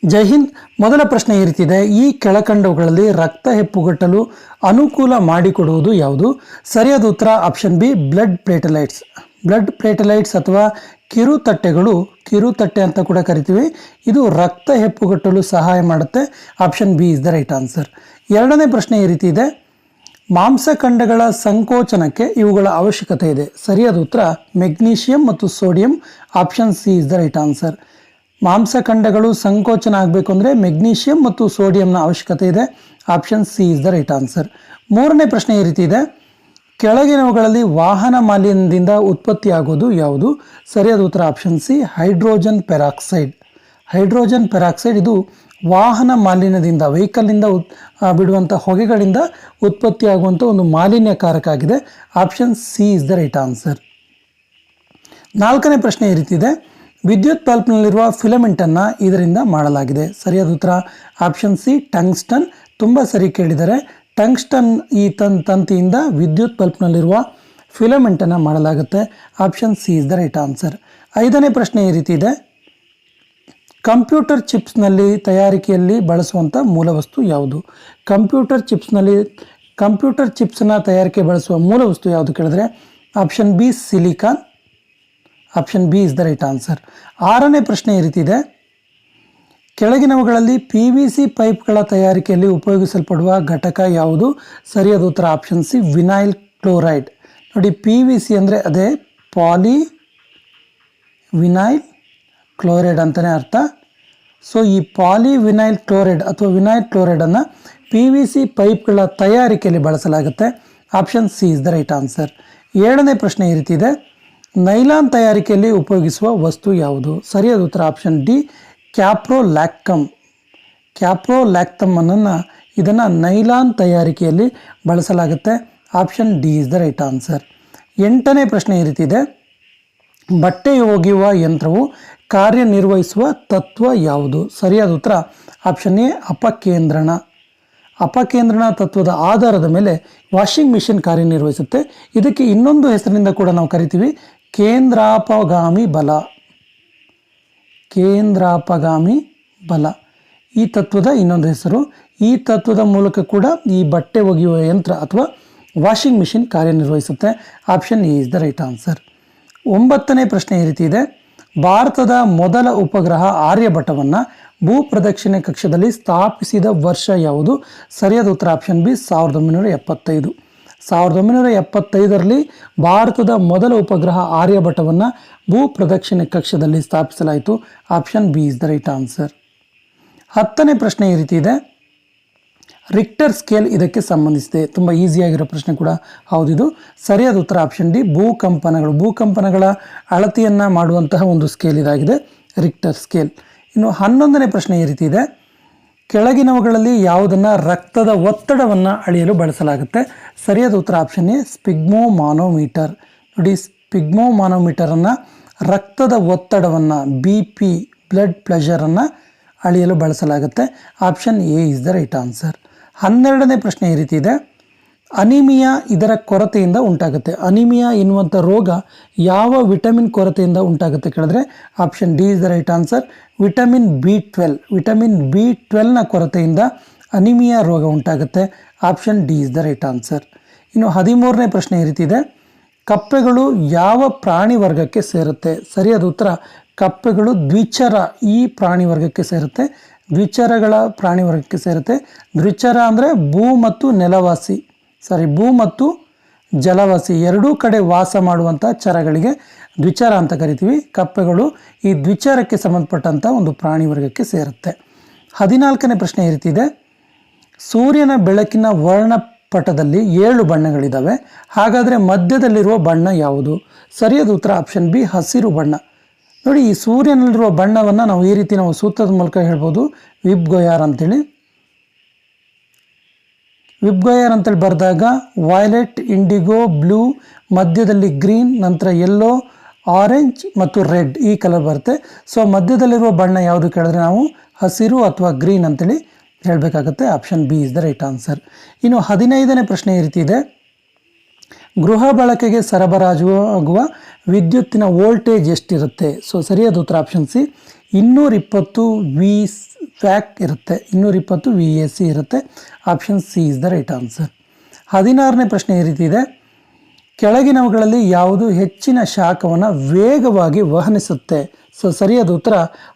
ಜೈ ಹಿಂದ್. ಮೊದಲ ಪ್ರಶ್ನೆ ಈ ರೀತಿ ಇದೆ, ಈ ಕೆಳಕಂಡವುಗಳಲ್ಲಿ ರಕ್ತ ಹೆಪ್ಪುಗಟ್ಟಲು ಅನುಕೂಲ ಮಾಡಿಕೊಡುವುದು ಯಾವುದು? ಸರಿಯಾದ ಉತ್ತರ ಆಪ್ಷನ್ ಬಿ, ಬ್ಲಡ್ ಪ್ಲೇಟಲೈಟ್ಸ್. ಬ್ಲಡ್ ಪ್ಲೇಟಲೈಟ್ಸ್ ಅಥವಾ ಕಿರುತಟ್ಟೆಗಳು, ಕಿರುತಟ್ಟೆ ಅಂತ ಕೂಡ ಕರಿತೀವಿ, ಇದು ರಕ್ತ ಹೆಪ್ಪುಗಟ್ಟಲು ಸಹಾಯ ಮಾಡುತ್ತೆ. Option B is the right answer. ಎರಡನೇ ಪ್ರಶ್ನೆ ಈ ರೀತಿ ಇದೆ, ಮಾಂಸಖಂಡಗಳ ಸಂಕೋಚನಕ್ಕೆ ಇವುಗಳ ಅವಶ್ಯಕತೆ ಇದೆ. ಸರಿಯಾದ ಉತ್ತರ ಮೆಗ್ನೀಷಿಯಂ ಮತ್ತು sodium. Option C is the right answer. ಮಾಂಸಖಂಡಗಳು ಸಂಕೋಚನ ಆಗಬೇಕು ಅಂದರೆ ಮೆಗ್ನೀಷಿಯಂ ಮತ್ತು ಸೋಡಿಯಂನ ಅವಶ್ಯಕತೆ ಇದೆ. Option C is the right answer. ಮೂರನೇ ಪ್ರಶ್ನೆ ಈ ರೀತಿ ಇದೆ, ಕೆಳಗಿನವುಗಳಲ್ಲಿ ವಾಹನ ಮಾಲಿನ್ಯದಿಂದ ಉತ್ಪತ್ತಿಯಾಗೋದು ಯಾವುದು? ಸರಿಯಾದ ಉತ್ತರ option C, hydrogen peroxide. Hydrogen peroxide ಇದು ವಾಹನ ಮಾಲಿನ್ಯದಿಂದ, ವೆಹಿಕಲ್ನಿಂದ ಬಿಡುವಂಥ ಹೊಗೆಗಳಿಂದ ಉತ್ಪತ್ತಿಯಾಗುವಂಥ ಒಂದು ಮಾಲಿನ್ಯಕಾರಕ ಆಗಿದೆ. Option C is the right answer. ನಾಲ್ಕನೇ ಪ್ರಶ್ನೆ ಈ ರೀತಿ ಇದೆ, ವಿದ್ಯುತ್ ಬಲ್ಬ್ನಲ್ಲಿರುವ ಫಿಲಮೆಂಟನ್ನು ಇದರಿಂದ ಮಾಡಲಾಗಿದೆ. ಸರಿಯಾದ ಉತ್ತರ ಆಪ್ಷನ್ ಸಿ, ಟಂಗ್ಸ್ಟನ್. ತುಂಬ ಸರಿ ಕೇಳಿದರೆ, ಟಂಗ್ಸ್ಟನ್ ಈ ತಂತಿಯಿಂದ ವಿದ್ಯುತ್ ಬಲ್ಬ್ನಲ್ಲಿರುವ ಫಿಲಮೆಂಟನ್ನು ಮಾಡಲಾಗುತ್ತೆ. Option C is the right answer. ಐದನೇ ಪ್ರಶ್ನೆ ಈ ರೀತಿ ಇದೆ, ಕಂಪ್ಯೂಟರ್ ಚಿಪ್ಸ್ನಲ್ಲಿ ತಯಾರಿಕೆಯಲ್ಲಿ ಬಳಸುವಂಥ ಮೂಲವಸ್ತು ಯಾವುದು? ಕಂಪ್ಯೂಟರ್ ಚಿಪ್ಸ್ನ ತಯಾರಿಕೆ ಬಳಸುವ ಮೂಲವಸ್ತು ಯಾವುದು ಕೇಳಿದ್ರೆ option B, silicon. Option B is the right answer. ಆರನೇ ಪ್ರಶ್ನೆ ಈ ರೀತಿ ಇದೆ, ಕೆಳಗಿನವುಗಳಲ್ಲಿ PVC ಪೈಪ್ಗಳ ತಯಾರಿಕೆಯಲ್ಲಿ ಉಪಯೋಗಿಸಲ್ಪಡುವ ಘಟಕ ಯಾವುದು? ಸರಿಯಾದ ಉತ್ತರ ಆಪ್ಷನ್ ಸಿ, ವಿನೈಲ್ ಕ್ಲೋರೈಡ್. ನೋಡಿ, PVC ಅಂದರೆ ಅದೇ ಪಾಲಿ ವಿನೈಲ್ ಕ್ಲೋರೈಡ್ ಅಂತಲೇ ಅರ್ಥ. ಸೊ ಈ ಪಾಲಿ ವಿನೈಲ್ ಕ್ಲೋರೈಡ್ ಅಥವಾ ವಿನೈಲ್ ಕ್ಲೋರೈಡನ್ನು PVC ಪೈಪ್ಗಳ ತಯಾರಿಕೆಯಲ್ಲಿ ಬಳಸಲಾಗುತ್ತೆ. Option C is the right answer. ಏಳನೇ ಪ್ರಶ್ನೆ ಈ ರೀತಿ ಇದೆ, ನೈಲಾನ್ ತಯಾರಿಕೆಯಲ್ಲಿ ಉಪಯೋಗಿಸುವ ವಸ್ತು ಯಾವುದು? ಸರಿಯಾದ ಉತ್ತರ ಆಪ್ಷನ್ ಡಿ, ಕ್ಯಾಪ್ರೋಲ್ಯಾಕ್ಟಮ್. ಕ್ಯಾಪ್ರೋಲ್ಯಾಕ್ಟಮ್ ಅನ್ನು ಇದನ್ನು ನೈಲಾನ್ ತಯಾರಿಕೆಯಲ್ಲಿ ಬಳಸಲಾಗುತ್ತೆ. Option D is the right answer. ಎಂಟನೇ ಪ್ರಶ್ನೆ ಈ ರೀತಿ ಇದೆ, ಬಟ್ಟೆ ಒಗೆಯುವ ಯಂತ್ರವು ಕಾರ್ಯನಿರ್ವಹಿಸುವ ತತ್ವ ಯಾವುದು? ಸರಿಯಾದ ಉತ್ತರ ಆಪ್ಷನ್ ಎ, ಅಪಕೇಂದ್ರಣ. ಅಪಕೇಂದ್ರಣ ತತ್ವದ ಆಧಾರದ ಮೇಲೆ ವಾಷಿಂಗ್ ಮಿಷಿನ್ ಕಾರ್ಯನಿರ್ವಹಿಸುತ್ತೆ. ಇದಕ್ಕೆ ಇನ್ನೊಂದು ಹೆಸರಿನಿಂದ ಕೂಡ ನಾವು ಕರಿತೀವಿ, ಕೇಂದ್ರಾಪಗಾಮಿ ಬಲ. ಕೇಂದ್ರಾಪಗಾಮಿ ಬಲ ಈ ತತ್ವದ ಇನ್ನೊಂದು ಹೆಸರು. ಈ ತತ್ವದ ಮೂಲಕ ಕೂಡ ಈ ಬಟ್ಟೆ ಒಗೆಯುವ ಯಂತ್ರ ಅಥವಾ ವಾಷಿಂಗ್ ಮಿಷಿನ್ ಕಾರ್ಯನಿರ್ವಹಿಸುತ್ತೆ. Option A is the right answer. ಒಂಬತ್ತನೇ ಪ್ರಶ್ನೆ ಈ ರೀತಿ ಇದೆ, ಭಾರತದ ಮೊದಲ ಉಪಗ್ರಹ ಆರ್ಯಭಟವನ್ನು ಭೂ ಪ್ರದಕ್ಷಿಣೆ ಕಕ್ಷದಲ್ಲಿ ಸ್ಥಾಪಿಸಿದ ವರ್ಷ ಯಾವುದು? ಸರಿಯಾದ ಉತ್ತರ ಆಪ್ಷನ್ ಬಿ, 1975. 1975ರಲ್ಲಿ ಭಾರತದ ಮೊದಲ ಉಪಗ್ರಹ ಆರ್ಯಭಟವನ್ನು ಭೂ ಪ್ರದಕ್ಷಿಣೆ ಕಕ್ಷದಲ್ಲಿ ಸ್ಥಾಪಿಸಲಾಯಿತು. Option B is the right answer. 10ನೇ ಪ್ರಶ್ನೆ ಈ ರೀತಿ ಇದೆ, ರಿಕ್ಟರ್ ಸ್ಕೇಲ್ ಇದಕ್ಕೆ ಸಂಬಂಧಿಸಿದೆ. ತುಂಬ ಈಸಿಯಾಗಿರೋ ಪ್ರಶ್ನೆ ಕೂಡ ಹೌದಿದು. ಸರಿಯಾದ ಉತ್ತರ ಆಪ್ಷನ್ ಡಿ, ಭೂಕಂಪನಗಳ ಅಳತೆಯನ್ನು ಮಾಡುವಂತಹ ಒಂದು ಸ್ಕೇಲ್ ಇದಾಗಿದೆ, ರಿಕ್ಟರ್ ಸ್ಕೇಲ್. ಇನ್ನು 11ನೇ ಪ್ರಶ್ನೆ ಈ ರೀತಿ ಇದೆ, ಕೆಳಗಿನವುಗಳಲ್ಲಿ ಯಾವುದನ್ನು ರಕ್ತದ ಒತ್ತಡವನ್ನು ಅಳೆಯಲು ಬಳಸಲಾಗುತ್ತೆ? ಸರಿಯಾದ ಉತ್ತರ ಆಪ್ಷನ್ ಎ, ಸ್ಪಿಗ್ಮೋಮಾನೋಮೀಟರ್. ನೋಡಿ, ಸ್ಪಿಗ್ಮೋಮಾನೋಮೀಟರನ್ನು ರಕ್ತದ ಒತ್ತಡವನ್ನು, BP ಬ್ಲಡ್ ಪ್ರೆಷರನ್ನು ಅಳೆಯಲು ಬಳಸಲಾಗುತ್ತೆ. Option A is the right answer. 12ನೇ ಪ್ರಶ್ನೆ ಈ ರೀತಿ ಇದೆ, ಅನಿಮಿಯಾ ಇದರ ಕೊರತೆಯಿಂದ ಉಂಟಾಗುತ್ತೆ. ಅನಿಮಿಯಾ ಎನ್ನುವಂಥ ರೋಗ ಯಾವ ವಿಟಮಿನ್ ಕೊರತೆಯಿಂದ ಉಂಟಾಗುತ್ತೆ ಕೇಳಿದ್ರೆ option D is the right answer, vitamin B12. Vitamin B12ನ ಕೊರತೆಯಿಂದ ಅನಿಮಿಯಾ ರೋಗ ಉಂಟಾಗುತ್ತೆ. Option D is the right answer. ಇನ್ನು 13ನೇ ಪ್ರಶ್ನೆ ಈ ರೀತಿ ಇದೆ, ಕಪ್ಪೆಗಳು ಯಾವ ಪ್ರಾಣಿ ವರ್ಗಕ್ಕೆ ಸೇರುತ್ತೆ? ಸರಿಯಾದ ಉತ್ತರ ಕಪ್ಪೆಗಳು ದ್ವಿಚರ ಈ ಪ್ರಾಣಿ ವರ್ಗಕ್ಕೆ ಸೇರುತ್ತೆ. ದ್ವಿಚರಗಳ ಪ್ರಾಣಿ ವರ್ಗಕ್ಕೆ ಸೇರುತ್ತೆ. ದ್ವಿಚರ ಅಂದರೆ ಭೂ ಮತ್ತು ಜಲವಾಸಿ ಎರಡೂ ಕಡೆ ವಾಸ ಮಾಡುವಂಥ ಚರಗಳಿಗೆ ದ್ವಿಚರ ಅಂತ ಕರಿತೀವಿ. ಕಪ್ಪೆಗಳು ಈ ದ್ವಿಚರಕ್ಕೆ ಸಂಬಂಧಪಟ್ಟಂಥ ಒಂದು ಪ್ರಾಣಿ ವರ್ಗಕ್ಕೆ ಸೇರುತ್ತೆ. 14ನೇ ಪ್ರಶ್ನೆ ಈ ರೀತಿ ಇದೆ, ಸೂರ್ಯನ ಬೆಳಕಿನ ವರ್ಣಪಟದಲ್ಲಿ 7 ಬಣ್ಣಗಳಿದ್ದಾವೆ. ಹಾಗಾದರೆ ಮಧ್ಯದಲ್ಲಿರುವ ಬಣ್ಣ ಯಾವುದು? ಸರಿಯಾದ ಉತ್ತರ ಆಪ್ಷನ್ ಬಿ, ಹಸಿರು ಬಣ್ಣ. ನೋಡಿ, ಈ ಸೂರ್ಯನಲ್ಲಿರುವ ಬಣ್ಣವನ್ನು ನಾವು ಈ ರೀತಿ ಸೂತ್ರದ ಮೂಲಕ ಹೇಳ್ಬೋದು, ವಿಬ್ಗೊಯಾರ್ ಅಂತೇಳಿ. ವಿಬ್ಗೊಯಾರ್ ಅಂತೇಳಿ ಬರೆದಾಗ ವೈಲೆಟ್, ಇಂಡಿಗೋ, ಬ್ಲೂ, ಮಧ್ಯದಲ್ಲಿ ಗ್ರೀನ್, ನಂತರ ಯೆಲ್ಲೋ, ಆರೆಂಜ್ ಮತ್ತು ರೆಡ್ ಈ ಕಲರ್ ಬರುತ್ತೆ. ಸೊ ಮಧ್ಯದಲ್ಲಿರುವ ಬಣ್ಣ ಯಾವುದು ಕೇಳಿದ್ರೆ ನಾವು ಹಸಿರು ಅಥವಾ ಗ್ರೀನ್ ಅಂತೇಳಿ ಹೇಳಬೇಕಾಗುತ್ತೆ. Option B is the right answer. ಇನ್ನು 15ನೇ ಪ್ರಶ್ನೆ ಈ ರೀತಿ ಇದೆ, ಗೃಹ ಬಳಕೆಗೆ ಸರಬರಾಜು ಆಗುವ ವಿದ್ಯುತ್ತಿನ ವೋಲ್ಟೇಜ್ ಎಷ್ಟಿರುತ್ತೆ? ಸೊ ಸರಿಯಾದ ಉತ್ತರ ಆಪ್ಷನ್ ಸಿ 220 ವ್ಯಾಕ್ ಇರುತ್ತೆ, 220 VAC ಇರುತ್ತೆ. Option C is the right answer. 16ನೇ ಪ್ರಶ್ನೆ ಈ ರೀತಿ ಇದೆ, ಕೆಳಗಿನವುಗಳಲ್ಲಿ ಯಾವುದು ಹೆಚ್ಚಿನ ಶಾಖವನ್ನು ವೇಗವಾಗಿ ವಹನಿಸುತ್ತೆ? ಸೊ ಸರಿಯಾದ ಉತ್ತರ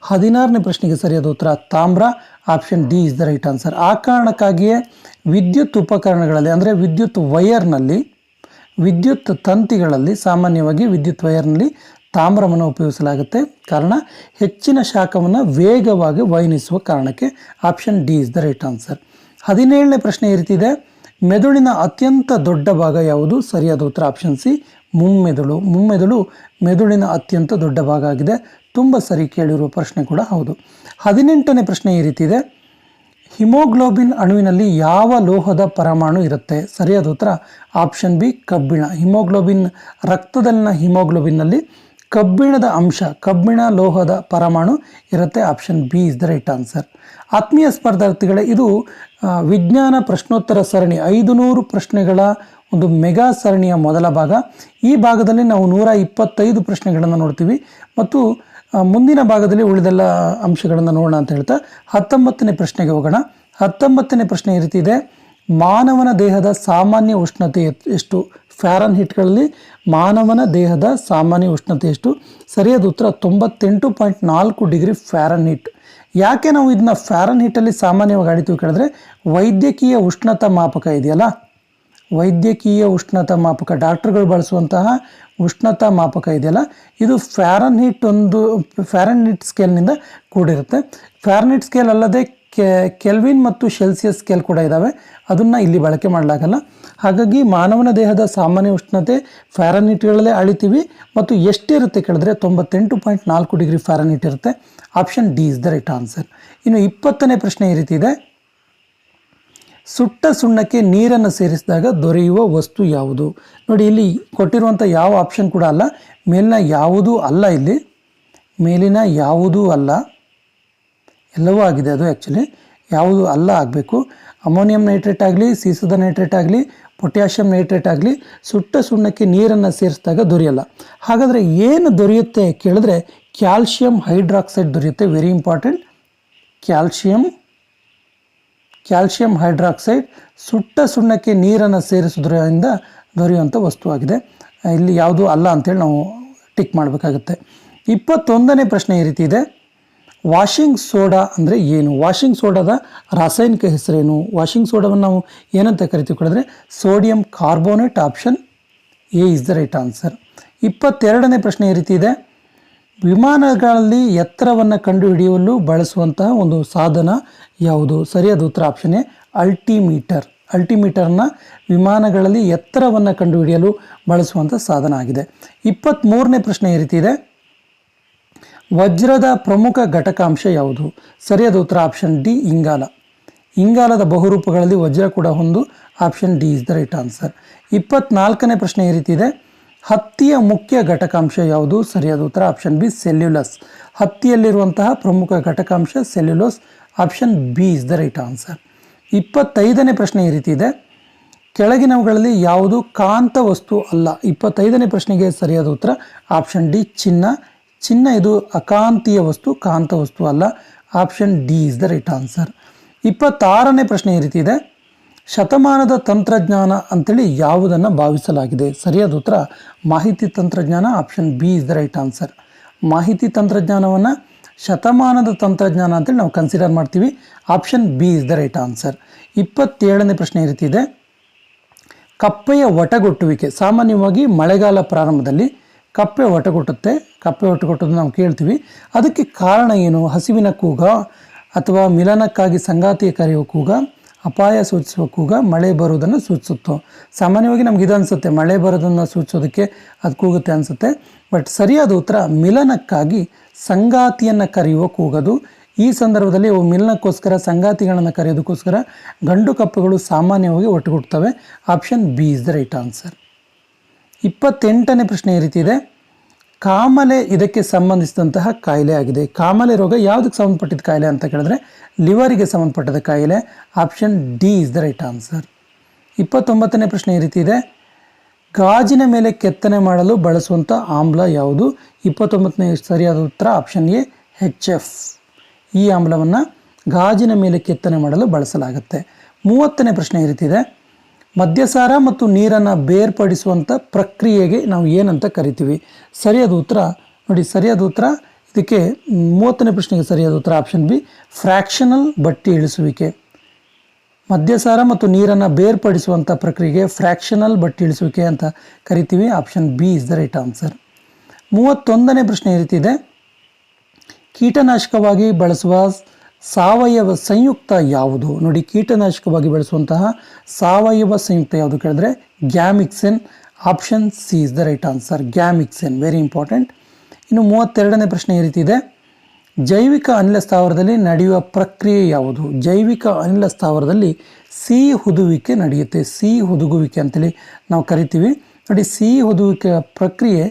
16ನೇ ಪ್ರಶ್ನೆಗೆ ಸರಿಯಾದ ಉತ್ತರ ತಾಮ್ರ. Option D is the right answer. ಆ ಕಾರಣಕ್ಕಾಗಿಯೇ ವಿದ್ಯುತ್ ಉಪಕರಣಗಳಲ್ಲಿ ಅಂದರೆ ವಿದ್ಯುತ್ ವೈರ್ನಲ್ಲಿ, ವಿದ್ಯುತ್ ತಂತಿಗಳಲ್ಲಿ, ಸಾಮಾನ್ಯವಾಗಿ ವಿದ್ಯುತ್ ವೈರ್ನಲ್ಲಿ ತಾಮ್ರವನ್ನು ಉಪಯೋಗಿಸಲಾಗುತ್ತೆ. ಕಾರಣ ಹೆಚ್ಚಿನ ಶಾಖವನ್ನು ವೇಗವಾಗಿ ವಹಿಸುವ ಕಾರಣಕ್ಕೆ. Option D is the right answer. 17ನೇ ಪ್ರಶ್ನೆ ಈ ರೀತಿ ಇದೆ, ಮೆದುಳಿನ ಅತ್ಯಂತ ದೊಡ್ಡ ಭಾಗ ಯಾವುದು? ಸರಿಯಾದ ಉತ್ತರ ಆಪ್ಷನ್ ಸಿ ಮುಮ್ಮೆದುಳು. ಮುಮ್ಮೆದುಳು ಮೆದುಳಿನ ಅತ್ಯಂತ ದೊಡ್ಡ ಭಾಗ ಆಗಿದೆ. ತುಂಬ ಸರಿ ಕೇಳಿರುವ ಪ್ರಶ್ನೆ ಕೂಡ ಹೌದು. 18ನೇ ಪ್ರಶ್ನೆ ಈ ರೀತಿ ಇದೆ, ಹಿಮೋಗ್ಲೋಬಿನ್ ಅಣುವಿನಲ್ಲಿ ಯಾವ ಲೋಹದ ಪರಮಾಣು ಇರುತ್ತೆ? ಸರಿಯಾದ ಉತ್ತರ ಆಪ್ಷನ್ ಬಿ ಕಬ್ಬಿಣ. ಹಿಮೋಗ್ಲೋಬಿನ್, ರಕ್ತದಲ್ಲಿನ ಹಿಮೋಗ್ಲೋಬಿನ್ನಲ್ಲಿ ಕಬ್ಬಿಣದ ಅಂಶ, ಕಬ್ಬಿಣ ಲೋಹದ ಪರಮಾಣು ಇರುತ್ತೆ. Option B is the right answer. ಆತ್ಮೀಯ ಸ್ಪರ್ಧಾರ್ಥಿಗಳೇ, ಇದು ವಿಜ್ಞಾನ ಪ್ರಶ್ನೋತ್ತರ ಸರಣಿ 500 ಪ್ರಶ್ನೆಗಳ ಒಂದು ಮೆಗಾ ಸರಣಿಯ ಮೊದಲ ಭಾಗ. ಈ ಭಾಗದಲ್ಲಿ ನಾವು 125 ಪ್ರಶ್ನೆಗಳನ್ನು ನೋಡ್ತೀವಿ ಮತ್ತು ಮುಂದಿನ ಭಾಗದಲ್ಲಿ ಉಳಿದೆಲ್ಲ ಅಂಶಗಳನ್ನು ನೋಡೋಣ ಅಂತ ಹೇಳ್ತಾ 19ನೇ ಪ್ರಶ್ನೆಗೆ ಹೋಗೋಣ. 19ನೇ ಪ್ರಶ್ನೆ ಈ ರೀತಿ ಇದೆ, ಮಾನವನ ದೇಹದ ಸಾಮಾನ್ಯ ಉಷ್ಣತೆ ಎಷ್ಟು? ಫ್ಯಾರನ್ಹೀಟ್ಗಳಲ್ಲಿ ಮಾನವನ ದೇಹದ ಸಾಮಾನ್ಯ ಉಷ್ಣತೆ ಎಷ್ಟು? ಸರಿಯಾದ ಉತ್ತರ 98.4 ಡಿಗ್ರಿ ಫ್ಯಾರನ್ಹೀಟ್. ಯಾಕೆ ನಾವು ಇದನ್ನ ಫ್ಯಾರನ್ಹೀಟಲ್ಲಿ ಸಾಮಾನ್ಯವಾಗಿ ಆಡಿತೀವಿ ಕೇಳಿದ್ರೆ, ವೈದ್ಯಕೀಯ ಉಷ್ಣತಾ ಮಾಪಕ ಇದೆಯಲ್ಲ, ವೈದ್ಯಕೀಯ ಉಷ್ಣತಾ ಮಾಪಕ, ಡಾಕ್ಟರ್ಗಳು ಬಳಸುವಂತಹ ಉಷ್ಣತಾ ಮಾಪಕ ಇದೆಯಲ್ಲ, ಇದು ಫ್ಯಾರನ್ಹೀಟ್ ಸ್ಕೇಲ್ನಿಂದ ಕೂಡಿರುತ್ತೆ. ಫ್ಯಾರನ್ಹೀಟ್ ಸ್ಕೇಲ್ ಅಲ್ಲದೆ ಕೆಲ್ವಿನ್ ಮತ್ತು ಸೆಲ್ಸಿಯಸ್ ಸ್ಕೇಲ್ ಕೂಡ ಇದ್ದಾವೆ, ಅದನ್ನು ಇಲ್ಲಿ ಬಳಕೆ ಮಾಡಲಾಗಲ್ಲ. ಹಾಗಾಗಿ ಮಾನವನ ದೇಹದ ಸಾಮಾನ್ಯ ಉಷ್ಣತೆ ಫ್ಯಾರನ್ಹೀಟ್ಗಳಲ್ಲೇ ಅಳಿತೀವಿ ಮತ್ತು ಎಷ್ಟಿರುತ್ತೆ ಕೇಳಿದ್ರೆ 98.4 ಡಿಗ್ರಿ ಫ್ಯಾರನ್ಹೀಟ್ ಇರುತ್ತೆ. Option D is the right answer. ಇನ್ನು 20ನೇ ಪ್ರಶ್ನೆ ಈ ರೀತಿ ಇದೆ, ಸುಟ್ಟ ಸುಣ್ಣಕ್ಕೆ ನೀರನ್ನು ಸೇರಿಸಿದಾಗ ದೊರೆಯುವ ವಸ್ತು ಯಾವುದು? ನೋಡಿ, ಇಲ್ಲಿ ಕೊಟ್ಟಿರುವಂಥ ಯಾವ ಆಪ್ಷನ್ ಕೂಡ ಅಲ್ಲ, ಮೇಲಿನ ಯಾವುದೂ ಅಲ್ಲ, ಇಲ್ಲಿ ಮೇಲಿನ ಯಾವುದೂ ಅಲ್ಲ, ಎಲ್ಲವೂ ಆಗಿದೆ. ಅದು ಆ್ಯಕ್ಚುಲಿ ಯಾವುದು ಅಲ್ಲ ಆಗಬೇಕು. ಅಮೋನಿಯಂ ನೈಟ್ರೇಟ್ ಆಗಲಿ, ಸೀಸದ ನೈಟ್ರೇಟ್ ಆಗಲಿ, ಪೊಟ್ಯಾಷಿಯಂ ನೈಟ್ರೇಟ್ ಆಗಲಿ ಸುಟ್ಟ ಸುಣ್ಣಕ್ಕೆ ನೀರನ್ನು ಸೇರಿಸಿದಾಗ ದೊರೆಯಲ್ಲ. ಹಾಗಾದರೆ ಏನು ದೊರೆಯುತ್ತೆ ಕೇಳಿದ್ರೆ ಕ್ಯಾಲ್ಶಿಯಂ ಹೈಡ್ರಾಕ್ಸೈಡ್ ದೊರೆಯುತ್ತೆ. Very important. ಕ್ಯಾಲ್ಶಿಯಂ ಹೈಡ್ರಾಕ್ಸೈಡ್ ಸುಟ್ಟ ಸುಣ್ಣಕ್ಕೆ ನೀರನ್ನು ಸೇರಿಸೋದ್ರಿಂದ ದೊರೆಯುವಂಥ ವಸ್ತುವಾಗಿದೆ. ಇಲ್ಲಿ ಯಾವುದು ಅಲ್ಲ ಅಂತೇಳಿ ನಾವು ಟಿಕ್ ಮಾಡಬೇಕಾಗುತ್ತೆ. 21ನೇ ಪ್ರಶ್ನೆ ಈ ರೀತಿ ಇದೆ, ವಾಷಿಂಗ್ ಸೋಡಾ ಅಂದರೆ ಏನು? ವಾಷಿಂಗ್ ಸೋಡಾದ ರಾಸಾಯನಿಕ ಹೆಸರೇನು? ವಾಷಿಂಗ್ ಸೋಡಾವನ್ನು ನಾವು ಏನಂತ ಕರಿತೀವಿ ಕೇಳಿದ್ರೆ sodium carbonate. Option A is the right answer. 22ನೇ ಪ್ರಶ್ನೆ ಈ ರೀತಿ ಇದೆ, ವಿಮಾನಗಳಲ್ಲಿ ಎತ್ತರವನ್ನು ಕಂಡುಹಿಡಿಯಲು ಬಳಸುವಂತಹ ಒಂದು ಸಾಧನ ಯಾವುದು? ಸರಿಯಾದ ಉತ್ತರ ಆಪ್ಷನ್ ಎ ಅಲ್ಟಿಮೀಟರ್. ಅಲ್ಟಿಮೀಟರ್ನ ವಿಮಾನಗಳಲ್ಲಿ ಎತ್ತರವನ್ನು ಕಂಡುಹಿಡಿಯಲು ಬಳಸುವಂಥ ಸಾಧನ ಆಗಿದೆ. 23ನೇ ಪ್ರಶ್ನೆ ಈ ರೀತಿ ಇದೆ, ವಜ್ರದ ಪ್ರಮುಖ ಘಟಕಾಂಶ ಯಾವುದು? ಸರಿಯಾದ ಉತ್ತರ ಆಪ್ಷನ್ ಡಿ ಇಂಗಾಲ. ಇಂಗಾಲದ ಬಹುರೂಪಗಳಲ್ಲಿ ವಜ್ರ ಕೂಡ ಒಂದು. Option D is the right answer. 24ನೇ ಪ್ರಶ್ನೆ ಈ ರೀತಿ ಇದೆ, ಹತ್ತಿಯ ಮುಖ್ಯ ಘಟಕಾಂಶ ಯಾವುದು? ಸರಿಯಾದ ಉತ್ತರ ಆಪ್ಷನ್ ಬಿ ಸೆಲ್ಯುಲಸ್. ಹತ್ತಿಯಲ್ಲಿರುವಂತಹ ಪ್ರಮುಖ ಘಟಕಾಂಶ cellulose. Option B is the right answer. 25ನೇ ಪ್ರಶ್ನೆ ಈ ರೀತಿ ಇದೆ, ಕೆಳಗಿನವುಗಳಲ್ಲಿ ಯಾವುದು ಕಾಂತ ವಸ್ತು ಅಲ್ಲ? 25ನೇ ಪ್ರಶ್ನೆಗೆ ಸರಿಯಾದ ಉತ್ತರ ಆಪ್ಷನ್ ಡಿ ಚಿನ್ನ. ಚಿನ್ನ ಇದು ಅಕಾಂತೀಯ ವಸ್ತು, ಕಾಂತ ವಸ್ತು ಅಲ್ಲ. Option D is the right answer. 26ನೇ ಪ್ರಶ್ನೆ ಈ ರೀತಿ ಇದೆ, ಶತಮಾನದ ತಂತ್ರಜ್ಞಾನ ಅಂತೇಳಿ ಯಾವುದನ್ನು ಭಾವಿಸಲಾಗಿದೆ? ಸರಿಯಾದ ಉತ್ತರ ಮಾಹಿತಿ ತಂತ್ರಜ್ಞಾನ. Option B is the right answer. ಮಾಹಿತಿ ತಂತ್ರಜ್ಞಾನವನ್ನು ಶತಮಾನದ ತಂತ್ರಜ್ಞಾನ ಅಂತೇಳಿ ನಾವು ಕನ್ಸಿಡರ್ ಮಾಡ್ತೀವಿ. Option B is the right answer. 27ನೇ ಪ್ರಶ್ನೆ ಈ ರೀತಿ ಇದೆ, ಕಪ್ಪೆಯ ಒಟಗೊಟ್ಟುವಿಕೆ. ಸಾಮಾನ್ಯವಾಗಿ ಮಳೆಗಾಲ ಪ್ರಾರಂಭದಲ್ಲಿ ಕಪ್ಪೆ ಒಟಗೊಟ್ಟುತ್ತೆ. ಕಪ್ಪೆ ಒಟಗೊಟ್ಟೋದು ನಾವು ಕೇಳ್ತೀವಿ. ಅದಕ್ಕೆ ಕಾರಣ ಏನು? ಹಸಿವಿನ ಕೂಗ ಅಥವಾ ಮಿಲನಕ್ಕಾಗಿ ಸಂಗಾತಿಯ ಕರೆಯುವ ಕೂಗ, ಅಪಾಯ ಸೂಚಿಸುವ ಕೂಗ, ಮಳೆ ಬರುವುದನ್ನು ಸೂಚಿಸುತ್ತೋ? ಸಾಮಾನ್ಯವಾಗಿ ನಮ್ಗೆ ಇದು ಅನಿಸುತ್ತೆ, ಮಳೆ ಬರೋದನ್ನು ಸೂಚಿಸೋದಕ್ಕೆ ಅದು ಕೂಗುತ್ತೆ ಅನಿಸುತ್ತೆ. ಬಟ್ ಸರಿಯಾದ ಉತ್ತರ ಮಿಲನಕ್ಕಾಗಿ ಸಂಗಾತಿಯನ್ನು ಕರೆಯುವ ಕೂಗದು. ಈ ಸಂದರ್ಭದಲ್ಲಿ ಅವು ಮಿಲನಕ್ಕೋಸ್ಕರ, ಸಂಗಾತಿಗಳನ್ನು ಕರೆಯೋದಕ್ಕೋಸ್ಕರ ಗಂಡು ಕಪ್ಪೆಗಳು ಸಾಮಾನ್ಯವಾಗಿ ಒಟ್ಟುಗೂಡ್ತವೆ. Option B is the right answer. 28ನೇ ಪ್ರಶ್ನೆ ಈ ರೀತಿ ಇದೆ, ಕಾಮಲೆ ಇದಕ್ಕೆ ಸಂಬಂಧಿಸಿದಂತಹ ಕಾಯಿಲೆ ಆಗಿದೆ. ಕಾಮಲೆ ರೋಗ ಯಾವುದಕ್ಕೆ ಸಂಬಂಧಪಟ್ಟಿದ್ದ ಕಾಯಿಲೆ ಅಂತ ಕೇಳಿದ್ರೆ ಲಿವರಿಗೆ ಸಂಬಂಧಪಟ್ಟದ ಕಾಯಿಲೆ. Option D is the right answer. 29ನೇ ಪ್ರಶ್ನೆ ಈ ರೀತಿ ಇದೆ, ಗಾಜಿನ ಮೇಲೆ ಕೆತ್ತನೆ ಮಾಡಲು ಬಳಸುವಂಥ ಆಮ್ಲ ಯಾವುದು? 29ನೇ ಸರಿಯಾದ ಉತ್ತರ ಆಪ್ಷನ್ ಎ HF. ಈ ಆಮ್ಲವನ್ನು ಗಾಜಿನ ಮೇಲೆ ಕೆತ್ತನೆ ಮಾಡಲು ಬಳಸಲಾಗುತ್ತೆ. 30ನೇ ಪ್ರಶ್ನೆ ಈ ರೀತಿ ಇದೆ, ಮದ್ಯಸಾರ ಮತ್ತು ನೀರನ್ನು ಬೇರ್ಪಡಿಸುವಂಥ ಪ್ರಕ್ರಿಯೆಗೆ ನಾವು ಏನಂತ ಕರಿತೀವಿ? ಸರಿಯಾದ ಉತ್ತರ ನೋಡಿ, ಸರಿಯಾದ ಉತ್ತರ ಇದಕ್ಕೆ 30ನೇ ಪ್ರಶ್ನೆಗೆ ಸರಿಯಾದ ಉತ್ತರ ಆಪ್ಷನ್ ಬಿ, ಫ್ರ್ಯಾಕ್ಷನಲ್ ಬಟ್ಟಿ ಇಳಿಸುವಿಕೆ. ಮದ್ಯಸಾರ ಮತ್ತು ನೀರನ್ನು ಬೇರ್ಪಡಿಸುವಂಥ ಪ್ರಕ್ರಿಯೆಗೆ ಫ್ರ್ಯಾಕ್ಷನಲ್ ಬಟ್ಟಿ ಇಳಿಸುವಿಕೆ ಅಂತ ಕರಿತೀವಿ. Option B is the right answer. 31ನೇ ಪ್ರಶ್ನೆ ಈ ರೀತಿ ಇದೆ, ಕೀಟನಾಶಕವಾಗಿ ಬಳಸುವ ಸಾವಯವ ಸಂಯುಕ್ತ ಯಾವುದು? ನೋಡಿ, ಕೀಟನಾಶಕವಾಗಿ ಬಳಸುವಂತಹ ಸಾವಯವ ಸಂಯುಕ್ತ ಯಾವುದು ಕೇಳಿದ್ರೆ gammexane. Option C is the right answer, gammexane, very important. ಇನ್ನು 32ನೇ ಪ್ರಶ್ನೆ ಈ ರೀತಿ ಇದೆ, ಜೈವಿಕ ಅನಿಲ ಸ್ಥಾವರದಲ್ಲಿ ನಡೆಯುವ ಪ್ರಕ್ರಿಯೆ ಯಾವುದು? ಜೈವಿಕ ಅನಿಲ ಸ್ಥಾವರದಲ್ಲಿ ಸಿಹಿ ಹುದುವಿಕೆ ನಡೆಯುತ್ತೆ. ಸಿಹಿ ಹುದುಗುವಿಕೆ ಅಂತೇಳಿ ನಾವು ಕರಿತೀವಿ. ನೋಡಿ, ಸಿಹಿ ಹುದುವಿಕೆ ಪ್ರಕ್ರಿಯೆ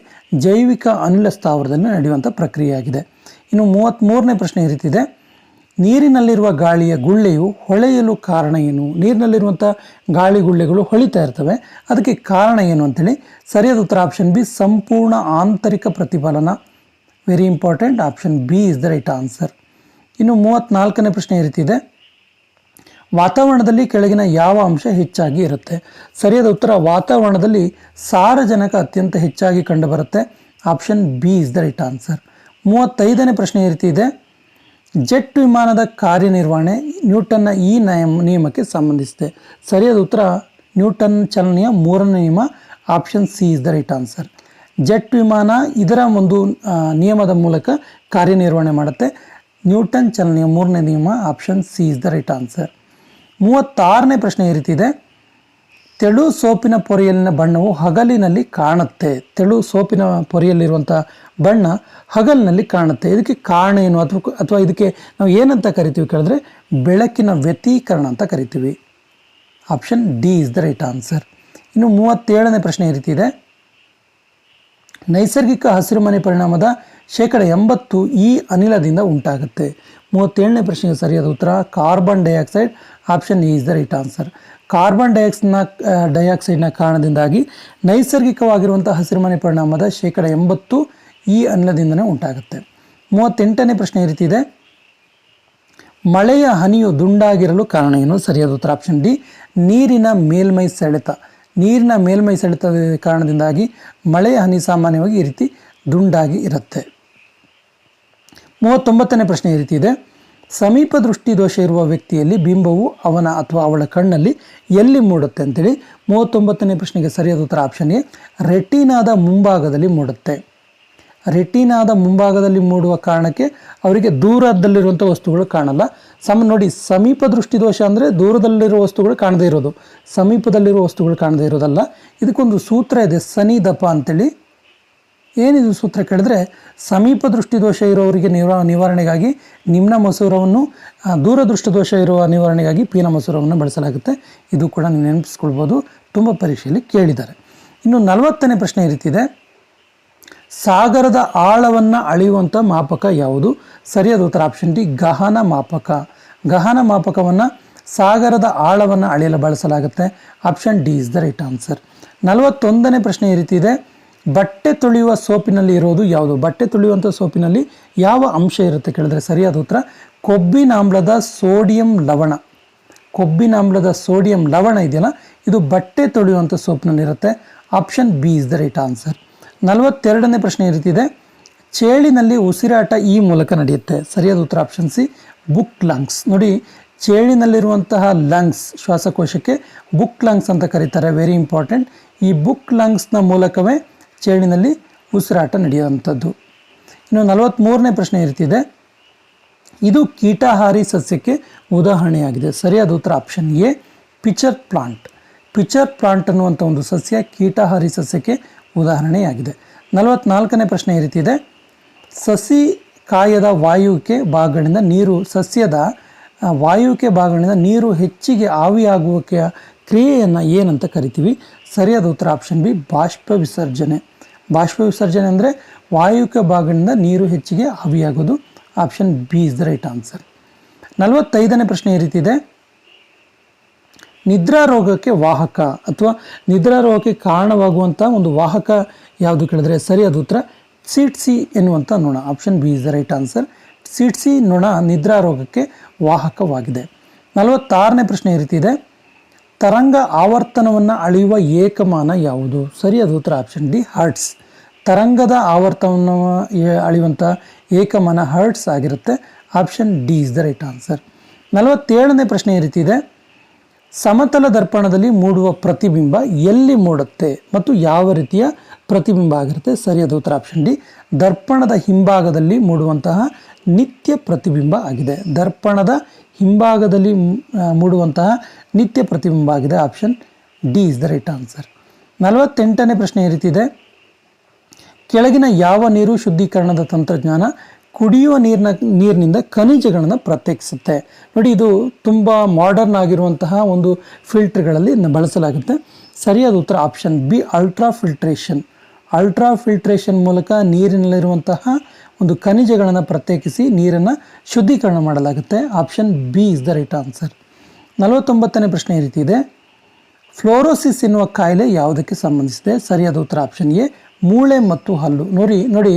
ಜೈವಿಕ ಅನಿಲ ಸ್ಥಾವರದಲ್ಲಿ ನಡೆಯುವಂಥ ಪ್ರಕ್ರಿಯೆಯಾಗಿದೆ. ಇನ್ನು 33ನೇ ಪ್ರಶ್ನೆ ಈ ರೀತಿ ಇದೆ, ನೀರಿನಲ್ಲಿರುವ ಗಾಳಿಯ ಗುಳ್ಳೆಯು ಹೊಳೆಯಲು ಕಾರಣ ಏನು? ನೀರಿನಲ್ಲಿರುವಂಥ ಗಾಳಿ ಗುಳ್ಳೆಗಳು ಹೊಳಿತಾ ಇರ್ತವೆ, ಅದಕ್ಕೆ ಕಾರಣ ಏನು ಅಂತೇಳಿ ಸರಿಯಾದ ಉತ್ತರ ಆಪ್ಷನ್ ಬಿ, ಸಂಪೂರ್ಣ ಆಂತರಿಕ ಪ್ರತಿಫಲನ. Very important, option B is the right answer. ಇನ್ನು 34ನೇ ಪ್ರಶ್ನೆ ಈ ರೀತಿ ಇದೆ, ವಾತಾವರಣದಲ್ಲಿ ಕೆಳಗಿನ ಯಾವ ಅಂಶ ಹೆಚ್ಚಾಗಿ ಇರುತ್ತೆ? ಸರಿಯಾದ ಉತ್ತರ ವಾತಾವರಣದಲ್ಲಿ ಸಾರಜನಕ ಅತ್ಯಂತ ಹೆಚ್ಚಾಗಿ ಕಂಡುಬರುತ್ತೆ. Option B is the right answer. 35ನೇ ಪ್ರಶ್ನೆ ಈ ರೀತಿ ಇದೆ, ಜೆಟ್ ವಿಮಾನದ ಕಾರ್ಯನಿರ್ವಹಣೆ ನ್ಯೂಟನ್ನ ಈ ನಿಯಮಕ್ಕೆ ಸಂಬಂಧಿಸಿದೆ. ಸರಿಯಾದ ಉತ್ತರ ನ್ಯೂಟನ್ ಚಲನೆಯ 3ನೇ ನಿಯಮ. Option C is the right answer. Jet ವಿಮಾನ ಇದರ ಒಂದು ನಿಯಮದ ಮೂಲಕ ಕಾರ್ಯನಿರ್ವಹಣೆ ಮಾಡುತ್ತೆ. ನ್ಯೂಟನ್ ಚಲನೆಯ 3ನೇ ನಿಯಮ. Option C is the right answer. 36ನೇ ಪ್ರಶ್ನೆ ಈ ರೀತಿ ಇದೆ, ತೆಳು ಸೋಪಿನ ಪೊರೆಯಲ್ಲಿನ ಬಣ್ಣವು ಹಗಲಿನಲ್ಲಿ ಕಾಣುತ್ತೆ. ತೆಳು ಸೋಪಿನ ಪೊರೆಯಲ್ಲಿರುವಂಥ ಬಣ್ಣ ಹಗಲಿನಲ್ಲಿ ಕಾಣುತ್ತೆ. ಇದಕ್ಕೆ ಕಾರಣ ಏನು ಅಥವಾ ಇದಕ್ಕೆ ನಾವು ಏನಂತ ಕರಿತೀವಿ ಕೇಳಿದ್ರೆ ಬೆಳಕಿನ ವ್ಯತೀಕರಣ ಅಂತ ಕರಿತೀವಿ. Option D is the right answer. ಇನ್ನು 37ನೇ ಪ್ರಶ್ನೆ ಈ ರೀತಿ ಇದೆ, ನೈಸರ್ಗಿಕ ಹಸಿರುಮನೆ ಪರಿಣಾಮದ 80% ಈ ಅನಿಲದಿಂದ ಉಂಟಾಗುತ್ತೆ. 37ನೇ ಪ್ರಶ್ನೆಗೆ ಸರಿಯಾದ ಉತ್ತರ carbon dioxide. Option E is the right answer. Carbon ಡೈಆಕ್ಸೈಡ್ನ ಕಾರಣದಿಂದಾಗಿ ನೈಸರ್ಗಿಕವಾಗಿರುವಂಥ ಹಸಿರುಮನೆ ಪರಿಣಾಮದ 80% ಈ ಅನಿಲದಿಂದನೇ ಉಂಟಾಗುತ್ತೆ. 38ನೇ ಪ್ರಶ್ನೆ ಈ ರೀತಿ ಇದೆ, ಮಳೆಯ ಹನಿಯು ದುಂಡಾಗಿರಲು ಕಾರಣ ಏನು? ಸರಿಯಾದ ಉತ್ತರ ಆಪ್ಷನ್ ಡಿ, ನೀರಿನ ಮೇಲ್ಮೈ ಸೆಳೆತ. ನೀರಿನ ಮೇಲ್ಮೈ ಸೆಳೆತದ ಕಾರಣದಿಂದಾಗಿ ಮಳೆಯ ಹನಿ ಸಾಮಾನ್ಯವಾಗಿ ಈ ರೀತಿ ದುಂಡಾಗಿ ಇರುತ್ತೆ. 39ನೇ ಪ್ರಶ್ನೆ ಈ ರೀತಿ ಇದೆ, ಸಮೀಪ ದೃಷ್ಟಿ ದೋಷ ಇರುವ ವ್ಯಕ್ತಿಯಲ್ಲಿ ಬಿಂಬವು ಅವನ ಅಥವಾ ಅವಳ ಕಣ್ಣಲ್ಲಿ ಎಲ್ಲಿ ಮೂಡುತ್ತೆ ಅಂತೇಳಿ 39ನೇ ಪ್ರಶ್ನೆಗೆ ಸರಿಯಾದ ಉತ್ತರ ಆಪ್ಷನ್ ಎ, ರೆಟಿನಾದ ಮುಂಭಾಗದಲ್ಲಿ ಮೂಡುತ್ತೆ. ರೆಟಿನಾದ ಮುಂಭಾಗದಲ್ಲಿ ಮೂಡುವ ಕಾರಣಕ್ಕೆ ಅವರಿಗೆ ದೂರದಲ್ಲಿರುವಂಥ ವಸ್ತುಗಳು ಕಾಣಲ್ಲ. ನೋಡಿ, ಸಮೀಪ ದೃಷ್ಟಿ ದೋಷ ಅಂದರೆ ದೂರದಲ್ಲಿರುವ ವಸ್ತುಗಳು ಕಾಣದೇ ಇರೋದು, ಸಮೀಪದಲ್ಲಿರುವ ವಸ್ತುಗಳು ಕಾಣದೇ ಇರೋದಲ್ಲ. ಇದಕ್ಕೊಂದು ಸೂತ್ರ ಇದೆ, ಸನಿ ದಪ ಅಂತೇಳಿ. ಏನಿದು ಸೂತ್ರ ಕೇಳಿದ್ರೆ, ಸಮೀಪ ದೃಷ್ಟಿ ದೋಷ ಇರೋವರಿಗೆ ನಿವಾರಣೆಗಾಗಿ ನಿಮ್ನ ಮಸೂರವನ್ನು, ದೂರದೃಷ್ಟಿ ದೋಷ ಇರುವ ನಿವಾರಣೆಗಾಗಿ ಪೀನ ಮಸೂರವನ್ನು ಬಳಸಲಾಗುತ್ತೆ. ಇದು ಕೂಡ ನೀವು ನೆನಪಿಸ್ಕೊಳ್ಬೋದು, ತುಂಬ ಪರೀಕ್ಷೆಯಲ್ಲಿ ಕೇಳಿದ್ದಾರೆ. ಇನ್ನು 40ನೇ ಪ್ರಶ್ನೆ ಈ ರೀತಿ ಇದೆ, ಸಾಗರದ ಆಳವನ್ನು ಅಳೆಯುವಂಥ ಮಾಪಕ ಯಾವುದು? ಸರಿಯಾದ ಉತ್ತರ ಆಪ್ಷನ್ ಡಿ, ಗಹನ ಮಾಪಕ. ಗಹನ ಮಾಪಕವನ್ನು ಸಾಗರದ ಆಳವನ್ನು ಅಳೆಯಲು ಬಳಸಲಾಗುತ್ತೆ. Option D is the right answer. 41ನೇ ಪ್ರಶ್ನೆ ಈ ರೀತಿ ಇದೆ, ಬಟ್ಟೆ ತೊಳೆಯುವ ಸೋಪಿನಲ್ಲಿ ಇರೋದು ಯಾವುದು? ಬಟ್ಟೆ ತೊಳೆಯುವಂಥ ಸೋಪಿನಲ್ಲಿ ಯಾವ ಅಂಶ ಇರುತ್ತೆ ಕೇಳಿದ್ರೆ ಸರಿಯಾದ ಉತ್ತರ ಕೊಬ್ಬಿನಾಮ್ಲದ ಸೋಡಿಯಂ ಲವಣ. ಕೊಬ್ಬಿನಾಮ್ಲದ ಸೋಡಿಯಂ ಲವಣ ಇದೆಯಲ್ಲ, ಇದು ಬಟ್ಟೆ ತೊಳೆಯುವಂಥ ಸೋಪಿನಲ್ಲಿರುತ್ತೆ. Option B is the right answer. 42ನೇ ಪ್ರಶ್ನೆ ಈ ರೀತಿ ಇದೆ, ಚೇಳಿನಲ್ಲಿ ಉಸಿರಾಟ ಈ ಮೂಲಕ ನಡೆಯುತ್ತೆ. ಸರಿಯಾದ ಉತ್ತರ ಆಪ್ಷನ್ ಸಿ, ಬುಕ್ ಲಂಗ್ಸ್. ನೋಡಿ, ಚೇಳಿನಲ್ಲಿರುವಂತಹ ಲಂಗ್ಸ್, ಶ್ವಾಸಕೋಶಕ್ಕೆ ಬುಕ್ ಲಂಗ್ಸ್ ಅಂತ ಕರೀತಾರೆ. Very important. ಈ ಬುಕ್ ಲಂಗ್ಸ್ನ ಮೂಲಕವೇ ಚೇಳಿನಲ್ಲಿ ಉಸಿರಾಟ ನಡೆಯುವಂಥದ್ದು. ಇನ್ನು 43ನೇ ಪ್ರಶ್ನೆ ಈ ರೀತಿ ಇದೆ, ಇದು ಕೀಟಾಹಾರಿ ಸಸ್ಯಕ್ಕೆ ಉದಾಹರಣೆಯಾಗಿದೆ. ಸರಿಯಾದ ಉತ್ತರ option A, pitcher plant. Pitcher plant ಅನ್ನುವಂಥ ಒಂದು ಸಸ್ಯ ಕೀಟಾಹಾರಿ ಸಸ್ಯಕ್ಕೆ ಉದಾಹರಣೆಯಾಗಿದೆ. 44ನೇ ಪ್ರಶ್ನೆ ಈ ರೀತಿ ಇದೆ, ಸಸಿ ಕಾಯದ ವಾಯುವಿಕೆ ಭಾಗಗಳಿಂದ ನೀರು, ಸಸ್ಯದ ವಾಯುವಿಕೆ ಭಾಗಗಳಿಂದ ನೀರು ಹೆಚ್ಚಿಗೆ ಆವಿಯಾಗುವಿಕೆಯ ಕ್ರಿಯೆಯನ್ನು ಏನಂತ ಕರಿತೀವಿ? ಸರಿಯಾದ ಉತ್ತರ ಆಪ್ಷನ್ ಬಿ, ಬಾಷ್ಪ ವಿಸರ್ಜನೆ. ಬಾಷ್ಪ ವಿಸರ್ಜನೆ ಅಂದರೆ ವಾಯುವಿಕೆ ಭಾಗಗಳಿಂದ ನೀರು ಹೆಚ್ಚಿಗೆ ಆವಿಯಾಗೋದು. Option B is the right answer. 45ನೇ ಪ್ರಶ್ನೆ ಈ ರೀತಿ ಇದೆ, ನಿದ್ರಾ ರೋಗಕ್ಕೆ ವಾಹಕ ಅಥವಾ ನಿದ್ರಾ ರೋಗಕ್ಕೆ ಕಾರಣವಾಗುವಂಥ ಒಂದು ವಾಹಕ ಯಾವುದು ಕೇಳಿದ್ರೆ ಸರಿಯಾದ ಉತ್ತರ ಸಿಟ್ಸಿ ಎನ್ನುವಂಥ ನೋಣ. Option B is the right answer. Tsetse ನೊಣ ನಿದ್ರಾ ರೋಗಕ್ಕೆ ವಾಹಕವಾಗಿದೆ. 46ನೇ ಪ್ರಶ್ನೆ ಈ ರೀತಿ ಇದೆ, ತರಂಗ ಆವರ್ತನವನ್ನು ಅಳೆಯುವ ಏಕಮಾನ ಯಾವುದು? ಸರಿಯಾದ ಉತ್ತರ ಆಪ್ಷನ್ ಡಿ ಹರ್ಟ್ಸ್. ತರಂಗದ ಆವರ್ತನವನ್ನು ಅಳೆಯುವಂಥ ಏಕಮಾನ ಹರ್ಟ್ಸ್ ಆಗಿರುತ್ತೆ. Option D is the right answer. 47ನೇ ಪ್ರಶ್ನೆ ಈ ರೀತಿ ಇದೆ, ಸಮತಲ ದರ್ಪಣದಲ್ಲಿ ಮೂಡುವ ಪ್ರತಿಬಿಂಬ ಎಲ್ಲಿ ಮೂಡುತ್ತೆ ಮತ್ತು ಯಾವ ರೀತಿಯ ಪ್ರತಿಬಿಂಬ ಆಗಿರುತ್ತೆ? ಸರಿಯಾದ ಉತ್ತರ ಆಪ್ಷನ್ ಡಿ ದರ್ಪಣದ ಹಿಂಭಾಗದಲ್ಲಿ ಮೂಡುವಂತಹ ನಿತ್ಯ ಪ್ರತಿಬಿಂಬ ಆಗಿದೆ. ದರ್ಪಣದ ಹಿಂಭಾಗದಲ್ಲಿ ಮೂಡುವಂತಹ ನಿತ್ಯ ಪ್ರತಿಬಿಂಬ ಆಗಿದೆ. Option D is the right answer. 48ನೇ ಪ್ರಶ್ನೆ ಈ ರೀತಿ ಇದೆ, ಕೆಳಗಿನ ಯಾವ ನೀರು ಶುದ್ಧೀಕರಣದ ತಂತ್ರಜ್ಞಾನ ಕುಡಿಯುವ ನೀರಿನಿಂದ ಖನಿಜಗಳನ್ನು ಪ್ರತ್ಯೇಕಿಸುತ್ತೆ? ನೋಡಿ, ಇದು ತುಂಬ ಮಾಡರ್ನ್ ಆಗಿರುವಂತಹ ಒಂದು ಫಿಲ್ಟರ್ಗಳಲ್ಲಿ ಬಳಸಲಾಗುತ್ತೆ. ಸರಿಯಾದ ಉತ್ತರ option B ultra filtration. Ultra filtration ಮೂಲಕ ನೀರಿನಲ್ಲಿರುವಂತಹ ಒಂದು ಖನಿಜಗಳನ್ನು ಪ್ರತ್ಯೇಕಿಸಿ ನೀರನ್ನು ಶುದ್ಧೀಕರಣ ಮಾಡಲಾಗುತ್ತೆ. Option B is the right answer. 49ನೇ ಪ್ರಶ್ನೆ ಈ ರೀತಿ ಇದೆ, ಫ್ಲೋರೋಸಿಸ್ ಎನ್ನುವ ಕಾಯಿಲೆ ಯಾವುದಕ್ಕೆ ಸಂಬಂಧಿಸಿದೆ? ಸರಿಯಾದ ಉತ್ತರ ಆಪ್ಷನ್ ಎ ಮೂಳೆ ಮತ್ತು ಹಲ್ಲು. ನೋಡಿ,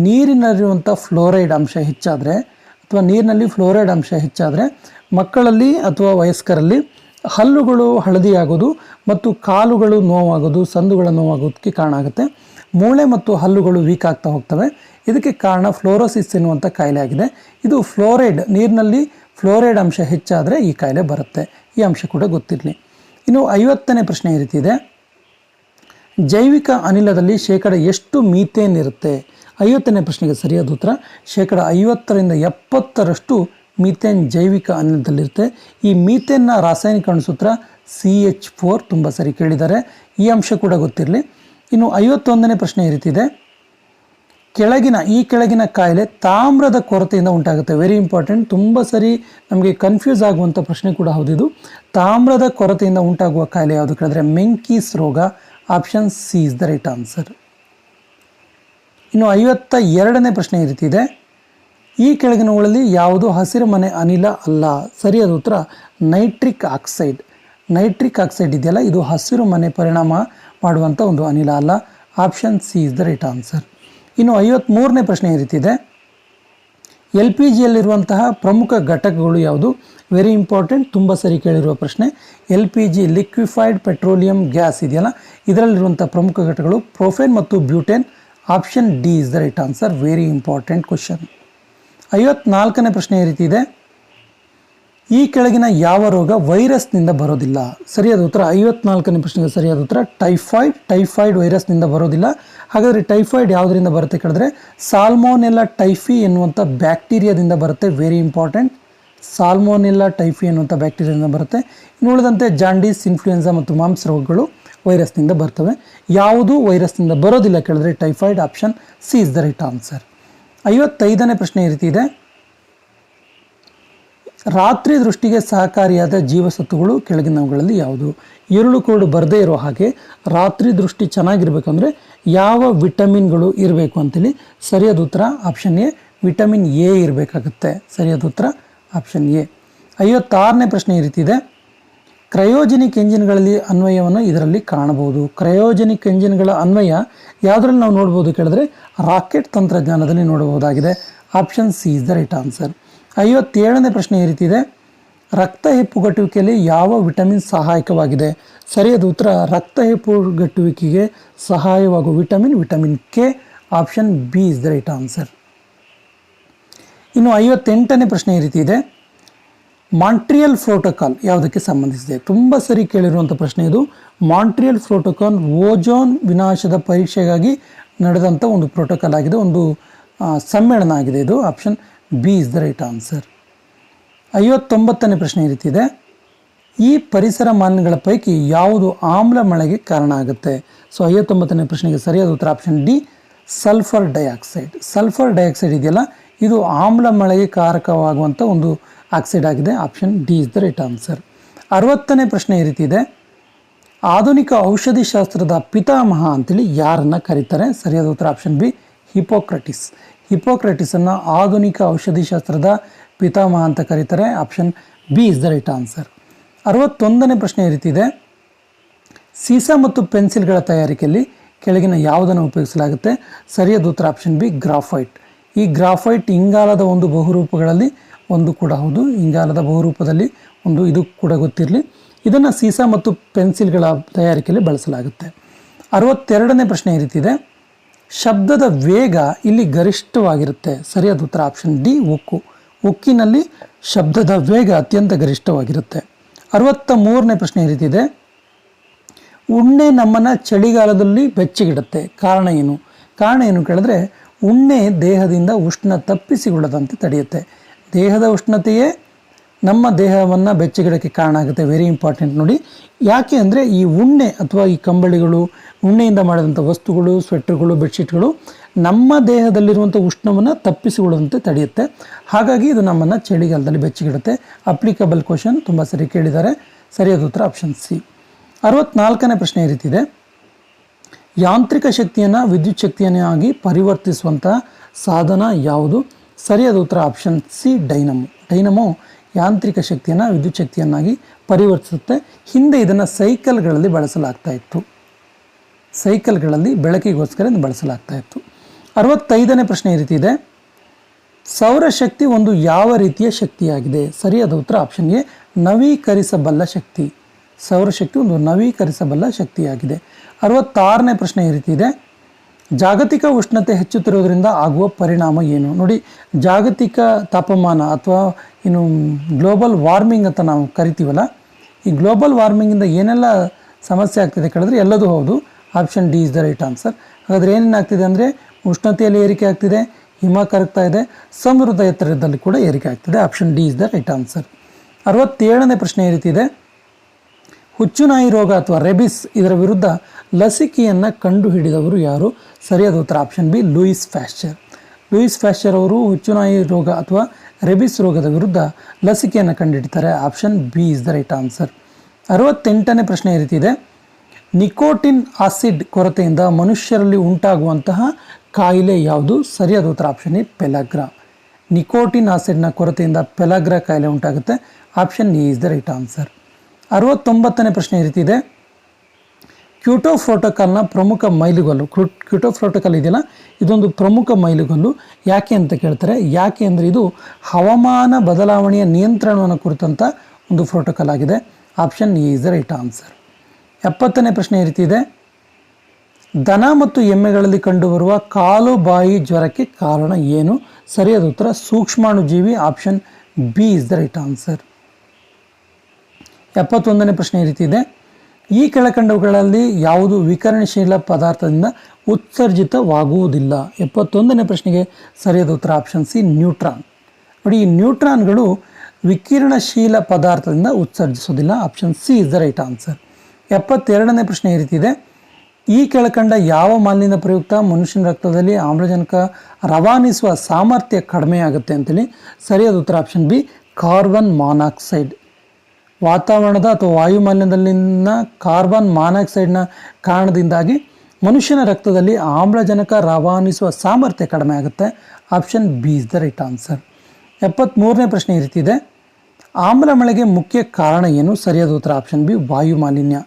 ನೀರಿನಲ್ಲಿರುವಂಥ ಫ್ಲೋರೈಡ್ ಅಂಶ ಹೆಚ್ಚಾದರೆ ಅಥವಾ ನೀರಿನಲ್ಲಿ ಫ್ಲೋರೈಡ್ ಅಂಶ ಹೆಚ್ಚಾದರೆ ಮಕ್ಕಳಲ್ಲಿ ಅಥವಾ ವಯಸ್ಕರಲ್ಲಿ ಹಲ್ಲುಗಳು ಹಳದಿಯಾಗೋದು ಮತ್ತು ಕಾಲುಗಳು ನೋವಾಗೋದು, ಸಂದುಗಳ ನೋವಾಗೋದಕ್ಕೆ ಕಾರಣ ಆಗುತ್ತೆ. ಮೂಳೆ ಮತ್ತು ಹಲ್ಲುಗಳು ವೀಕ್ ಆಗ್ತಾ ಹೋಗ್ತವೆ. ಇದಕ್ಕೆ ಕಾರಣ ಫ್ಲೋರೋಸಿಸ್ ಎನ್ನುವಂಥ ಕಾಯಿಲೆ ಆಗಿದೆ. ಇದು ನೀರಿನಲ್ಲಿ ಫ್ಲೋರೈಡ್ ಅಂಶ ಹೆಚ್ಚಾದರೆ ಈ ಕಾಯಿಲೆ ಬರುತ್ತೆ. ಈ ಅಂಶ ಕೂಡ ಗೊತ್ತಿರಲಿ. ಇನ್ನು 50ನೇ ಪ್ರಶ್ನೆ ಈ ರೀತಿ ಇದೆ, ಜೈವಿಕ ಅನಿಲದಲ್ಲಿ ಶೇಕಡ ಎಷ್ಟು ಮೀಥೇನ್ ಇರುತ್ತೆ? 50ನೇ ಪ್ರಶ್ನೆಗೆ ಸರಿಯಾದ ಉತ್ತರ 50% 70% ಮೀಥೇನ್ ಜೈವಿಕ ಅನಿಲದಲ್ಲಿರುತ್ತೆ. ಈ ಮೀಥೇನ್ನ ರಾಸಾಯನಿಕ ಅಣುಸೂತ್ರ CH4. ತುಂಬ ಸರಿ ಕೇಳಿದ್ದಾರೆ. ಈ ಅಂಶ ಕೂಡ ಗೊತ್ತಿರಲಿ. ಇನ್ನು 51ನೇ ಪ್ರಶ್ನೆ ಈ ರೀತಿ ಇದೆ, ಕೆಳಗಿನ ಕಾಯಿಲೆ ತಾಮ್ರದ ಕೊರತೆಯಿಂದ ಉಂಟಾಗುತ್ತೆ. ವೆರಿ ಇಂಪಾರ್ಟೆಂಟ್, ತುಂಬ ಸರಿ ನಮಗೆ ಕನ್ಫ್ಯೂಸ್ ಆಗುವಂಥ ಪ್ರಶ್ನೆ ಕೂಡ ಹೌದಿದು. ತಾಮ್ರದ ಕೊರತೆಯಿಂದ ಉಂಟಾಗುವ ಕಾಯಿಲೆ ಯಾವುದು ಕೇಳಿದ್ರೆ ಮೆಂಕೀಸ್ ರೋಗ. Option C is the right answer. ಇನ್ನು 52ನೇ ಪ್ರಶ್ನೆ ಈ ರೀತಿ ಇದೆ, ಈ ಕೆಳಗಿನವುಗಳಲ್ಲಿ ಯಾವುದು ಹಸಿರುಮನೆ ಅನಿಲ ಅಲ್ಲ? ಸರಿಯಾದ ಉತ್ತರ ನೈಟ್ರಿಕ್ ಆಕ್ಸೈಡ್. ನೈಟ್ರಿಕ್ ಆಕ್ಸೈಡ್ ಇದೆಯಲ್ಲ, ಇದು ಹಸಿರುಮನೆ ಪರಿಣಾಮ ಮಾಡುವಂಥ ಒಂದು ಅನಿಲ ಅಲ್ಲ. Option C is the right answer. ಇನ್ನು 53ನೇ ಪ್ರಶ್ನೆ ಈ ರೀತಿ ಇದೆ, LPGಯಲ್ಲಿರುವಂತಹ ಪ್ರಮುಖ ಘಟಕಗಳು ಯಾವುದು? ವೆರಿ ಇಂಪಾರ್ಟೆಂಟ್, ತುಂಬ ಸರಿ ಕೇಳಿರುವ ಪ್ರಶ್ನೆ. LPG ಲಿಕ್ವಿಫೈಡ್ ಪೆಟ್ರೋಲಿಯಂ ಗ್ಯಾಸ್ ಇದೆಯಲ್ಲ, ಇದರಲ್ಲಿರುವಂಥ ಪ್ರಮುಖ ಘಟಕಗಳು ಪ್ರೊಫೇನ್ ಮತ್ತು butane. Option D is the right answer. Very important question. 54ನೇ ಪ್ರಶ್ನೆ ಈ ರೀತಿ ಇದೆ, ಈ ಕೆಳಗಿನ ಯಾವ ರೋಗ ವೈರಸ್ನಿಂದ ಬರೋದಿಲ್ಲ? ಸರಿಯಾದ ಉತ್ತರ 54ನೇ ಪ್ರಶ್ನೆಗೆ ಸರಿಯಾದ ಉತ್ತರ ಟೈಫಾಯ್ಡ್ ವೈರಸ್ನಿಂದ ಬರೋದಿಲ್ಲ. ಹಾಗಾದರೆ ಟೈಫಾಯ್ಡ್ ಯಾವುದರಿಂದ ಬರುತ್ತೆ ಕೇಳಿದ್ರೆ ಸಾಲ್ಮೋನೆಲ್ಲಾ ಟೈಫಿ ಎನ್ನುವಂಥ ಬ್ಯಾಕ್ಟೀರಿಯಾದಿಂದ ಬರುತ್ತೆ. ವೆರಿ ಇಂಪಾರ್ಟೆಂಟ್, ಸಾಲ್ಮೋನೆಲ್ಲಾ ಟೈಫಿ ಎನ್ನುವಂಥ ಬ್ಯಾಕ್ಟೀರಿಯಾದಿಂದ ಬರುತ್ತೆ. ಇನ್ನು ಉಳಿದಂತೆ ಜಾಂಡೀಸ್, ಇನ್ಫ್ಲೂಯೆನ್ಸಾ ಮತ್ತು ಮಾಂಸ ರೋಗಗಳು ವೈರಸ್ನಿಂದ ಬರ್ತವೆ. ಯಾವುದು ವೈರಸ್ನಿಂದ ಬರೋದಿಲ್ಲ ಕೇಳಿದ್ರೆ typhoid. Option C is the right answer. 55ನೇ ಪ್ರಶ್ನೆ ಈ ರೀತಿ ಇದೆ, ರಾತ್ರಿ ದೃಷ್ಟಿಗೆ ಸಹಕಾರಿಯಾದ ಜೀವಸತ್ವಗಳು ಕೆಳಗಿನವುಗಳಲ್ಲಿ ಯಾವುದು? ഇരുಳು ಕೋಡು ಬರದೇ ಇರೋ ಹಾಗೆ ರಾತ್ರಿ ದೃಷ್ಟಿ ಚೆನ್ನಾಗಿರ್ಬೇಕಂದ್ರೆ ಯಾವ ವಿಟಮಿನ್ಗಳು ಇರಬೇಕು ಅಂತೇಳಿ ಸರಿಯಾದ ಉತ್ತರ ಆಪ್ಷನ್ ಎ ವಿಟಮಿನ್ ಎ ಇರಬೇಕಾಗುತ್ತೆ. ಸರಿಯಾದ ಉತ್ತರ ಆಪ್ಷನ್ ಎ. 56ನೇ ಪ್ರಶ್ನೆ ಈ ರೀತಿ ಇದೆ, ಕ್ರಯೋಜೆನಿಕ್ ಎಂಜಿನ್ಗಳಲ್ಲಿ ಅನ್ವಯವನ್ನು ಇದರಲ್ಲಿ ಕಾಣಬಹುದು. ಕ್ರಯೋಜೆನಿಕ್ ಎಂಜಿನ್ಗಳ ಅನ್ವಯ ಯಾವುದರಲ್ಲಿ ನಾವು ನೋಡ್ಬೋದು ಕೇಳಿದ್ರೆ ರಾಕೆಟ್ ತಂತ್ರಜ್ಞಾನದಲ್ಲಿ ನೋಡಬಹುದಾಗಿದೆ. Option C is the right answer. 57ನೇ ಪ್ರಶ್ನೆ ಈ ರೀತಿ ಇದೆ, ರಕ್ತ ಹೆಪ್ಪುಗಟ್ಟುವಿಕೆಯಲ್ಲಿ ಯಾವ ವಿಟಮಿನ್ ಸಹಾಯಕವಾಗಿದೆ? ಸರಿಯಾದ ಉತ್ತರ ರಕ್ತ ಹೆಪ್ಪುಗಟ್ಟುವಿಕೆಗೆ ಸಹಾಯವಾಗುವ vitamin K. Option B is the right answer. ಇನ್ನು 58ನೇ ಪ್ರಶ್ನೆ ಈ ರೀತಿ ಇದೆ, ಮಾಂಟ್ರಿಯಲ್ ಪ್ರೋಟೋಕಾಲ್ ಯಾವುದಕ್ಕೆ ಸಂಬಂಧಿಸಿದೆ? ತುಂಬ ಸರಿ ಕೇಳಿರುವಂಥ ಪ್ರಶ್ನೆ ಇದು. ಮಾಂಟ್ರಿಯಲ್ ಪ್ರೋಟೋಕಾಲ್ ಓಜೋನ್ ವಿನಾಶದ ಪರೀಕ್ಷೆಗಾಗಿ ನಡೆದಂಥ ಒಂದು ಪ್ರೋಟೋಕಾಲ್ ಆಗಿದೆ, ಒಂದು ಸಮ್ಮೇಳನ ಆಗಿದೆ ಇದು. Option B is the right answer. 59ನೇ ಪ್ರಶ್ನೆ ಈ ರೀತಿ ಇದೆ, ಈ ಪರಿಸರ ಮಾಲಿನ್ಯಗಳ ಪೈಕಿ ಯಾವುದು ಆಮ್ಲ ಮಳೆಗೆ ಕಾರಣ ಆಗುತ್ತೆ? ಸೊ 59ನೇ ಪ್ರಶ್ನೆಗೆ ಸರಿಯಾದ ಉತ್ತರ option D sulphur dioxide. Sulphur dioxide ಇದೆಯಲ್ಲ, ಇದು ಆಮ್ಲ ಮಳೆಗೆ ಕಾರಕವಾಗುವಂಥ ಒಂದು ಆಕ್ಸೈಡ್ ಆಗಿದೆ. Option D is the right answer. 60ನೇ ಪ್ರಶ್ನೆ ಈ ರೀತಿ ಇದೆ, ಆಧುನಿಕ ಔಷಧಿ ಶಾಸ್ತ್ರದ ಪಿತಾಮಹ ಅಂತೇಳಿ ಯಾರನ್ನು ಕರೀತಾರೆ? ಸರಿಯಾದ ಉತ್ತರ ಆಪ್ಷನ್ ಬಿ ಹಿಪೋಕ್ರಟಿಸ್. ಹಿಪೋಕ್ರಟಿಸನ್ನು ಆಧುನಿಕ ಔಷಧಿ ಶಾಸ್ತ್ರದ ಪಿತಾಮಹ ಅಂತ ಕರೀತಾರೆ. Option B is the right answer. 61ನೇ ಪ್ರಶ್ನೆ ಈ ರೀತಿ ಇದೆ, ಸೀಸಾ ಮತ್ತು ಪೆನ್ಸಿಲ್ಗಳ ತಯಾರಿಕೆಯಲ್ಲಿ ಕೆಳಗಿನ ಯಾವುದನ್ನು ಉಪಯೋಗಿಸಲಾಗುತ್ತೆ? ಸರಿಯಾದ ಉತ್ತರ ಆಪ್ಷನ್ ಬಿ ಗ್ರಾಫೈಟ್. ಈ ಗ್ರಾಫೈಟ್ ಇಂಗಾಲದ ಒಂದು ಬಹುರೂಪಗಳಲ್ಲಿ ಒಂದು ಕೂಡ ಹೌದು. ಇಂಗಾಲದ ಬಹುರೂಪದಲ್ಲಿ ಒಂದು, ಇದು ಕೂಡ ಗೊತ್ತಿರಲಿ. ಇದನ್ನು ಸೀಸಾ ಮತ್ತು ಪೆನ್ಸಿಲ್ಗಳ ತಯಾರಿಕೆಯಲ್ಲಿ ಬಳಸಲಾಗುತ್ತೆ. 62ನೇ ಪ್ರಶ್ನೆ ಈ ರೀತಿ ಇದೆ. ಶಬ್ದದ ವೇಗ ಇಲ್ಲಿ ಗರಿಷ್ಠವಾಗಿರುತ್ತೆ. ಸರಿಯಾದ ಉತ್ತರ ಆಪ್ಷನ್ ಡಿ ಉಕ್ಕು. ಉಕ್ಕಿನಲ್ಲಿ ಶಬ್ದದ ವೇಗ ಅತ್ಯಂತ ಗರಿಷ್ಠವಾಗಿರುತ್ತೆ. 63ನೇ ಪ್ರಶ್ನೆ ಈ ರೀತಿ ಇದೆ. ಉಣ್ಣೆ ನಮ್ಮನ್ನು ಚಳಿಗಾಲದಲ್ಲಿ ಬೆಚ್ಚಗಿಡುತ್ತೆ. ಕಾರಣ ಏನು? ಕಾರಣ ಏನು ಕೇಳಿದ್ರೆ, ಉಣ್ಣೆ ದೇಹದಿಂದ ಉಷ್ಣ ತಪ್ಪಿಸಿಕೊಳ್ಳದಂತೆ ತಡೆಯುತ್ತೆ. ದೇಹದ ಉಷ್ಣತೆಯೇ ನಮ್ಮ ದೇಹವನ್ನು ಬೆಚ್ಚಗಿಡೋಕ್ಕೆ ಕಾರಣ ಆಗುತ್ತೆ. ವೆರಿ ಇಂಪಾರ್ಟೆಂಟ್ ನೋಡಿ. ಯಾಕೆ ಅಂದರೆ ಈ ಉಣ್ಣೆ ಅಥವಾ ಈ ಕಂಬಳಿಗಳು, ಉಣ್ಣೆಯಿಂದ ಮಾಡಿದಂಥ ವಸ್ತುಗಳು, ಸ್ವೆಟ್ರ್ಗಳು, ಬೆಡ್ಶೀಟ್ಗಳು ನಮ್ಮ ದೇಹದಲ್ಲಿರುವಂಥ ಉಷ್ಣವನ್ನು ತಪ್ಪಿಸಿಕೊಳ್ಳದಂತೆ ತಡೆಯುತ್ತೆ. ಹಾಗಾಗಿ ಇದು ನಮ್ಮನ್ನು ಚಳಿಗಾಲದಲ್ಲಿ ಬೆಚ್ಚಗಿಡುತ್ತೆ. ಅಪ್ಲಿಕಬಲ್ ಕ್ವಶನ್, ತುಂಬ ಸರಿ ಕೇಳಿದ್ದಾರೆ. ಸರಿಯಾದ ಉತ್ತರ ಆಪ್ಷನ್ ಸಿ. 64ನೇ ಪ್ರಶ್ನೆ ಈ ರೀತಿ ಇದೆ. ಯಾಂತ್ರಿಕ ಶಕ್ತಿಯನ್ನು ವಿದ್ಯುತ್ ಶಕ್ತಿಯನ್ನಾಗಿ ಪರಿವರ್ತಿಸುವಂತಹ ಸಾಧನ ಯಾವುದು? ಸರಿಯಾದ ಉತ್ತರ ಆಪ್ಷನ್ ಸಿ ಡೈನಮೋ. ಡೈನಮೋ ಯಾಂತ್ರಿಕ ಶಕ್ತಿಯನ್ನು ವಿದ್ಯುತ್ ಶಕ್ತಿಯನ್ನಾಗಿ ಪರಿವರ್ತಿಸುತ್ತೆ. ಹಿಂದೆ ಇದನ್ನು ಸೈಕಲ್ಗಳಲ್ಲಿ ಬಳಸಲಾಗ್ತಾ ಇತ್ತು. ಸೈಕಲ್ಗಳಲ್ಲಿ ಬೆಳಕಿಗೋಸ್ಕರ ಬಳಸಲಾಗ್ತಾ ಇತ್ತು. 65ನೇ ಪ್ರಶ್ನೆ ಈ ರೀತಿ ಇದೆ. ಸೌರಶಕ್ತಿ ಒಂದು ಯಾವ ರೀತಿಯ ಶಕ್ತಿಯಾಗಿದೆ? ಸರಿಯಾದ ಉತ್ತರ ಆಪ್ಷನ್ ಎ ನವೀಕರಿಸಬಲ್ಲ ಶಕ್ತಿ. ಸೌರಶಕ್ತಿ ಒಂದು ನವೀಕರಿಸಬಲ್ಲ ಶಕ್ತಿಯಾಗಿದೆ. 66ನೇ ಪ್ರಶ್ನೆ ಈ ರೀತಿ ಇದೆ. ಜಾಗತಿಕ ಉಷ್ಣತೆ ಹೆಚ್ಚುತ್ತಿರುವುದರಿಂದ ಆಗುವ ಪರಿಣಾಮ ಏನು? ನೋಡಿ, ಜಾಗತಿಕ ತಾಪಮಾನ ಅಥವಾ ಇನ್ನು ಗ್ಲೋಬಲ್ ವಾರ್ಮಿಂಗ್ ಅಂತ ನಾವು ಕರಿತೀವಲ್ಲ, ಈ ಗ್ಲೋಬಲ್ ವಾರ್ಮಿಂಗಿಂದ ಏನೆಲ್ಲ ಸಮಸ್ಯೆ ಆಗ್ತಿದೆ ಕೇಳಿದ್ರೆ ಎಲ್ಲದೂ ಹೌದು. Option D is the right answer. ಹಾಗಾದರೆ ಏನೇನಾಗ್ತಿದೆ ಅಂದರೆ ಉಷ್ಣತೆಯಲ್ಲಿ ಏರಿಕೆ ಆಗ್ತಿದೆ, ಹಿಮ ಕರಗ್ತಾ ಇದೆ, ಸಮುದ್ರದ ಎತ್ತರದಲ್ಲಿ ಕೂಡ ಏರಿಕೆ ಆಗ್ತಿದೆ. Option D is the right answer. 67ನೇ ಪ್ರಶ್ನೆ ಈ ರೀತಿ ಇದೆ. ಹುಚ್ಚುನಾಯಿ ರೋಗ ಅಥವಾ ರೆಬಿಸ್ ಇದರ ವಿರುದ್ಧ ಲಸಿಕೆಯನ್ನು ಕಂಡುಹಿಡಿದವರು ಯಾರು? ಸರಿಯಾದ ಉತ್ತರ option B Louis Pasteur. Louis Pasteur ಅವರು ಹುಚ್ಚುನಾಯಿ ರೋಗ ಅಥವಾ ರೆಬಿಸ್ ರೋಗದ ವಿರುದ್ಧ ಲಸಿಕೆಯನ್ನು ಕಂಡುಹಿಡಿತಾರೆ. Option B is the right answer. 68ನೇ ಪ್ರಶ್ನೆ ಈ ರೀತಿ ಇದೆ. ನಿಕೋಟಿನ್ ಆಸಿಡ್ ಕೊರತೆಯಿಂದ ಮನುಷ್ಯರಲ್ಲಿ ಉಂಟಾಗುವಂತಹ ಕಾಯಿಲೆ ಯಾವುದು? ಸರಿಯಾದ ಉತ್ತರ ಆಪ್ಷನ್ ಎ ಪೆಲಾಗ್ರಾ. ನಿಕೋಟಿನ್ ಆಸಿಡ್ನ ಕೊರತೆಯಿಂದ ಪೆಲಾಗ್ರಾ ಕಾಯಿಲೆ ಉಂಟಾಗುತ್ತೆ. Option A is the right answer. 69ನೇ ಪ್ರಶ್ನೆ ಈ ರೀತಿ ಇದೆ. ಕ್ಯೋಟೋ ಪ್ರೋಟೋಕಾಲ್ನ ಪ್ರಮುಖ ಮೈಲುಗಲ್ಲು. ಕ್ಯೋಟೋ ಪ್ರೋಟೋಕಾಲ್ ಇದೆಯಲ್ಲ, ಇದೊಂದು ಪ್ರಮುಖ ಮೈಲುಗಲ್ಲು. ಯಾಕೆ ಅಂತ ಕೇಳ್ತಾರೆ. ಯಾಕೆ ಅಂದರೆ ಇದು ಹವಾಮಾನ ಬದಲಾವಣೆಯ ನಿಯಂತ್ರಣವನ್ನು ಕುರಿತಂಥ ಒಂದು ಪ್ರೋಟೋಕಾಲ್ ಆಗಿದೆ. Option A is the right answer. 70ನೇ ಪ್ರಶ್ನೆ ಈ ರೀತಿ ಇದೆ. ದನ ಮತ್ತು ಎಮ್ಮೆಗಳಲ್ಲಿ ಕಂಡುಬರುವ ಕಾಲು ಬಾಯಿ ಜ್ವರಕ್ಕೆ ಕಾರಣ ಏನು? ಸರಿಯಾದ ಉತ್ತರ ಸೂಕ್ಷ್ಮಾಣುಜೀವಿ. Option B is the right answer. 71ನೇ ಪ್ರಶ್ನೆ ಈ ರೀತಿ ಇದೆ. ಈ ಕೆಳಕಂಡವುಗಳಲ್ಲಿ ಯಾವುದು ವಿಕಿರಣಶೀಲ ಪದಾರ್ಥದಿಂದ ಉತ್ಸರ್ಜಿತವಾಗುವುದಿಲ್ಲ? 71ನೇ ಪ್ರಶ್ನೆಗೆ ಸರಿಯಾದ ಉತ್ತರ ಆಪ್ಷನ್ ಸಿ ನ್ಯೂಟ್ರಾನ್. ನೋಡಿ, ಈ ನ್ಯೂಟ್ರಾನ್ಗಳು ವಿಕಿರಣಶೀಲ ಪದಾರ್ಥದಿಂದ ಉತ್ಸರ್ಜಿಸೋದಿಲ್ಲ. Option C is the right answer. 72ನೇ ಪ್ರಶ್ನೆ ಈ ರೀತಿ ಇದೆ. ಈ ಕೆಳಕಂಡ ಯಾವ ಮಾಲಿನ್ಯ ಪ್ರಯುಕ್ತ ಮನುಷ್ಯನ ರಕ್ತದಲ್ಲಿ ಆಮ್ಲಜನಕ ರವಾನಿಸುವ ಸಾಮರ್ಥ್ಯ ಕಡಿಮೆ ಆಗುತ್ತೆ ಅಂತೇಳಿ? ಸರಿಯಾದ ಉತ್ತರ ಆಪ್ಷನ್ ಬಿ ಕಾರ್ಬನ್ ಮಾನಾಕ್ಸೈಡ್. ವಾತಾವರಣದ ಅಥವಾ ವಾಯುಮಾಲಿನ್ಯದಲ್ಲಿನ ಕಾರ್ಬನ್ ಮಾನಾಕ್ಸೈಡ್ನ ಕಾರಣದಿಂದಾಗಿ ಮನುಷ್ಯನ ರಕ್ತದಲ್ಲಿ ಆಮ್ಲಜನಕ ರವಾನಿಸುವ ಸಾಮರ್ಥ್ಯ ಕಡಿಮೆ ಆಗುತ್ತೆ. Option B is the right answer. 73ನೇ ಪ್ರಶ್ನೆ ಈ ರೀತಿ ಇದೆ. ಆಮ್ಲ ಮಳೆಗೆ ಮುಖ್ಯ ಕಾರಣ ಏನು? ಸರಿಯಾದ ಉತ್ತರ ಆಪ್ಷನ್ ಬಿ ವಾಯುಮಾಲಿನ್ಯ.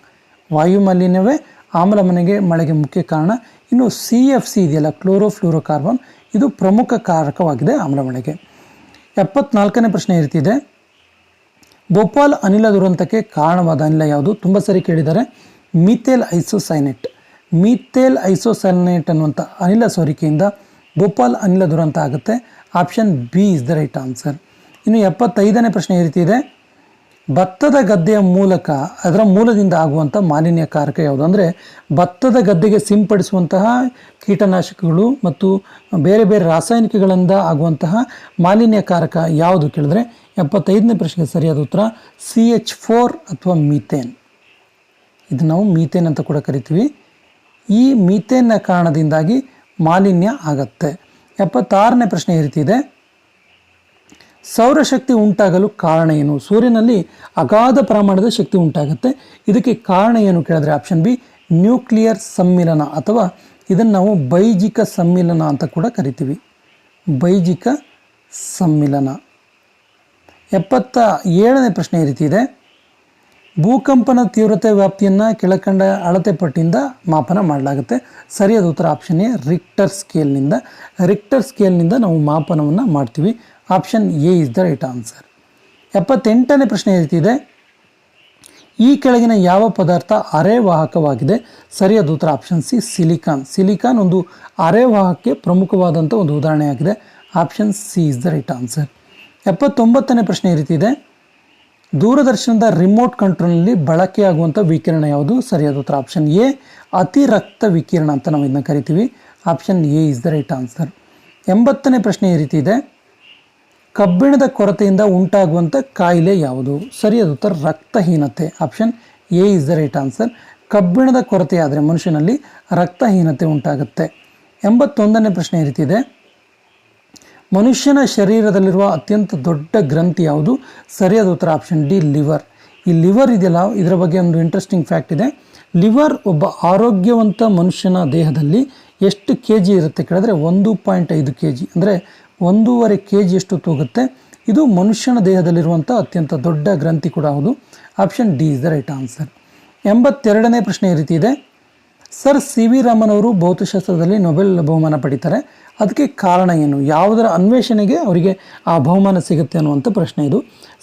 ವಾಯುಮಾಲಿನ್ಯವೇ ಆಮ್ಲ ಮಳೆಗೆ ಮುಖ್ಯ ಕಾರಣ. ಇನ್ನು CFC ಇದೆಯಲ್ಲ, ಕ್ಲೋರೋಫ್ಲೂರೋಕಾರ್ಬನ್, ಇದು ಪ್ರಮುಖ ಕಾರಕವಾಗಿದೆ ಆಮ್ಲ ಮಳೆಗೆ. 74ನೇ ಪ್ರಶ್ನೆ ಈ ರೀತಿ ಇದೆ. ಭೋಪಾಲ್ ಅನಿಲ ದುರಂತಕ್ಕೆ ಕಾರಣವಾದ ಅನಿಲ ಯಾವುದು? ತುಂಬ ಸರಿ ಕೇಳಿದ್ದಾರೆ. Methyl isocyanate. ಮೀಥೇಲ್ ಐಸೋಸೈನೇಟ್ ಅನ್ನುವಂಥ ಅನಿಲ ಸೋರಿಕೆಯಿಂದ ಭೋಪಾಲ್ ಅನಿಲ ದುರಂತ ಆಗುತ್ತೆ. Option B is the right answer. ಇನ್ನು 75ನೇ ಪ್ರಶ್ನೆ ಈ ರೀತಿ ಇದೆ. ಭತ್ತದ ಗದ್ದೆಯ ಮೂಲಕ ಅದರ ಮೂಲದಿಂದ ಆಗುವಂಥ ಮಾಲಿನ್ಯಕಾರಕ ಯಾವುದು? ಅಂದರೆ ಭತ್ತದ ಗದ್ದೆಗೆ ಸಿಂಪಡಿಸುವಂತಹ ಕೀಟನಾಶಕಗಳು ಮತ್ತು ಬೇರೆ ಬೇರೆ ರಾಸಾಯನಿಕಗಳಿಂದ ಆಗುವಂತಹ ಮಾಲಿನ್ಯಕಾರಕ ಯಾವುದು ಕೇಳಿದ್ರೆ 75ನೇ ಪ್ರಶ್ನೆಗೆ ಸರಿಯಾದ ಉತ್ತರ CH4 ಅಥವಾ ಮೀಥೇನ್. ಇದು ನಾವು ಮೀಥೇನ್ ಅಂತ ಕೂಡ ಕರಿತೀವಿ. ಈ ಮೀಥೇನ್ನ ಕಾರಣದಿಂದಾಗಿ ಮಾಲಿನ್ಯ ಆಗತ್ತೆ. 76ನೇ ಪ್ರಶ್ನೆ ಈ ರೀತಿ ಇದೆ. ಸೌರಶಕ್ತಿ ಉಂಟಾಗಲು ಕಾರಣ ಏನು? ಸೂರ್ಯನಲ್ಲಿ ಅಗಾಧ ಪ್ರಮಾಣದ ಶಕ್ತಿ ಉಂಟಾಗುತ್ತೆ. ಇದಕ್ಕೆ ಕಾರಣ ಏನು ಕೇಳಿದ್ರೆ ಆಪ್ಷನ್ ಬಿ ನ್ಯೂಕ್ಲಿಯರ್ ಸಮ್ಮಿಲನ, ಅಥವಾ ಇದನ್ನು ನಾವು ಬೈಜಿಕ ಸಮ್ಮಿಲನ ಅಂತ ಕೂಡ ಕರಿತೀವಿ. ಬೈಜಿಕ ಸಮ್ಮಿಲನ. 77ನೇ ಪ್ರಶ್ನೆ ಈ ರೀತಿ ಇದೆ. ಭೂಕಂಪನ ತೀವ್ರತೆ ವ್ಯಾಪ್ತಿಯನ್ನು ಕೆಳಕಂಡ ಅಳತೆ ಪಟ್ಟಿಯಿಂದ ಮಾಪನ ಮಾಡಲಾಗುತ್ತೆ. ಸರಿಯಾದ ಉತ್ತರ ಆಪ್ಷನ್ ಎ ರಿಕ್ಟರ್ ಸ್ಕೇಲ್ನಿಂದ. ರಿಕ್ಟರ್ ಸ್ಕೇಲ್ನಿಂದ ನಾವು ಮಾಪನವನ್ನು ಮಾಡ್ತೀವಿ. Option A is the right answer. 78ನೇ ಪ್ರಶ್ನೆ ಹೇಳ್ತಿದೆ, ಈ ಕೆಳಗಿನ ಯಾವ ಪದಾರ್ಥ ಅರೆವಾಹಕವಾಗಿದೆ? ಸರಿಯಾದ ಉತ್ತರ ಆಪ್ಷನ್ ಸಿ ಸಿಲಿಕಾನ್. ಸಿಲಿಕಾನ್ ಒಂದು ಅರೆವಾಹಕಕ್ಕೆ ಪ್ರಮುಖವಾದಂಥ ಒಂದು ಉದಾಹರಣೆಯಾಗಿದೆ. Option C is the right answer. 79ನೇ ಪ್ರಶ್ನೆ ಈ ರೀತಿ ಇದೆ, ದೂರದರ್ಶನದ ರಿಮೋಟ್ ಕಂಟ್ರೋಲ್ನಲ್ಲಿ ಬಳಕೆಯಾಗುವಂಥ ವಿಕಿರಣ ಯಾವುದು? ಸರಿಯಾದ ಉತ್ತರ ಆಪ್ಷನ್ ಎ ಅತಿರಕ್ತ ವಿಕಿರಣ ಅಂತ ನಾವು ಇದನ್ನ ಕರಿತೀವಿ. Option A is the right answer. 80ನೇ ಪ್ರಶ್ನೆ ಈ ರೀತಿ ಇದೆ, ಕಬ್ಬಿಣದ ಕೊರತೆಯಿಂದ ಉಂಟಾಗುವಂಥ ಕಾಯಿಲೆ ಯಾವುದು? ಸರಿಯಾದ ಉತ್ತರ ರಕ್ತಹೀನತೆ. Option A is the right answer. ಕಬ್ಬಿಣದ ಕೊರತೆ ಆದರೆ ಮನುಷ್ಯನಲ್ಲಿ ರಕ್ತಹೀನತೆ ಉಂಟಾಗುತ್ತೆ. 81ನೇ ಪ್ರಶ್ನೆ ಈ ರೀತಿ ಇದೆ, ಮನುಷ್ಯನ ಶರೀರದಲ್ಲಿರುವ ಅತ್ಯಂತ ದೊಡ್ಡ ಗ್ರಂಥಿ ಯಾವುದು? ಸರಿಯಾದ ಉತ್ತರ ಆಪ್ಷನ್ ಡಿ ಲಿವರ್. ಈ ಲಿವರ್ ಇದೆಯಲ್ಲ, ಇದರ ಬಗ್ಗೆ ಒಂದು ಇಂಟ್ರೆಸ್ಟಿಂಗ್ ಫ್ಯಾಕ್ಟ್ ಇದೆ. ಲಿವರ್ ಒಬ್ಬ ಆರೋಗ್ಯವಂತ ಮನುಷ್ಯನ ದೇಹದಲ್ಲಿ ಎಷ್ಟು ಕೆ ಜಿ ಇರುತ್ತೆ ಕೇಳಿದ್ರೆ 1.5 kg, ಅಂದರೆ 1.5 kg ಎಷ್ಟು ತೂಗುತ್ತೆ. ಇದು ಮನುಷ್ಯನ ದೇಹದಲ್ಲಿರುವಂಥ ಅತ್ಯಂತ ದೊಡ್ಡ ಗ್ರಂಥಿ ಕೂಡ ಹೌದು. Option D is the right answer. 82ನೇ ಪ್ರಶ್ನೆ ಈ ರೀತಿ ಇದೆ, ಸರ್ ಸಿ ವಿ ರಾಮನ್ ಅವರು ಭೌತಶಾಸ್ತ್ರದಲ್ಲಿ ನೊಬೆಲ್ ಬಹುಮಾನ ಪಡಿತಾರೆ, ಅದಕ್ಕೆ ಕಾರಣ ಏನು? ಯಾವುದರ ಅನ್ವೇಷಣೆಗೆ ಅವರಿಗೆ ಆ ಬಹುಮಾನ ಸಿಗುತ್ತೆ ಅನ್ನುವಂಥ ಪ್ರಶ್ನೆ ಇದು.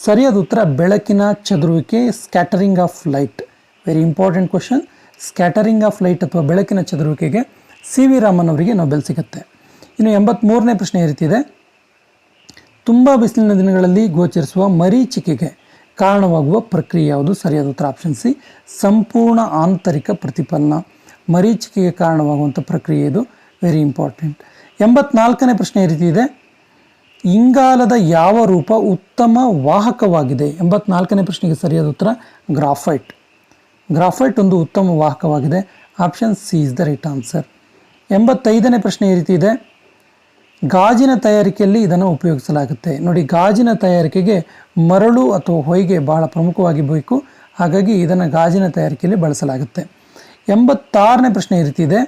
ಸರಿಯಾದ ಉತ್ತರ ಬೆಳಕಿನ ಚದುರುವಿಕೆ, scattering of light. Very important question. Scattering of light ಅಥವಾ ಬೆಳಕಿನ ಚದುರುವಿಕೆಗೆ ಸಿ ವಿ ರಾಮನ್ ಅವರಿಗೆ ನೊಬೆಲ್ ಸಿಗುತ್ತೆ. ಇನ್ನು 83ನೇ ಪ್ರಶ್ನೆ ಈ ರೀತಿ ಇದೆ, ತುಂಬ ಬಿಸಿಲಿನ ದಿನಗಳಲ್ಲಿ ಗೋಚರಿಸುವ ಮರೀಚಿಕೆಗೆ ಕಾರಣವಾಗುವ ಪ್ರಕ್ರಿಯೆ ಯಾವುದು? ಸರಿಯಾದ ಉತ್ತರ ಆಪ್ಷನ್ ಸಿ ಸಂಪೂರ್ಣ ಆಂತರಿಕ ಪ್ರತಿಫಲನ. ಮರೀಚಿಕೆಗೆ ಕಾರಣವಾಗುವಂಥ ಪ್ರಕ್ರಿಯೆ ಇದು. Very important. 84ನೇ ಪ್ರಶ್ನೆ ಈ ರೀತಿ ಇದೆ, ಇಂಗಾಲದ ಯಾವ ರೂಪ ಉತ್ತಮ ವಾಹಕವಾಗಿದೆ? 84ನೇ ಪ್ರಶ್ನೆಗೆ ಸರಿಯಾದ ಉತ್ತರ ಗ್ರಾಫೈಟ್. ಗ್ರಾಫೈಟ್ ಒಂದು ಉತ್ತಮ ವಾಹಕವಾಗಿದೆ. Option C is the right answer. 85ನೇ ಪ್ರಶ್ನೆ ಈ ರೀತಿ ಇದೆ, ಗಾಜಿನ ತಯಾರಿಕೆಯಲ್ಲಿ ಇದನ್ನು ಉಪಯೋಗಿಸಲಾಗುತ್ತೆ. ನೋಡಿ, ಗಾಜಿನ ತಯಾರಿಕೆಗೆ ಮರಳು ಅಥವಾ ಹೊಯ್ಗೆ ಬಹಳ ಪ್ರಮುಖವಾಗಿ ಬೇಕು, ಹಾಗಾಗಿ ಇದನ್ನು ಗಾಜಿನ ತಯಾರಿಕೆಯಲ್ಲಿ ಬಳಸಲಾಗುತ್ತೆ. 86ನೇ ಪ್ರಶ್ನೆ ಈ ರೀತಿ ಇದೆ,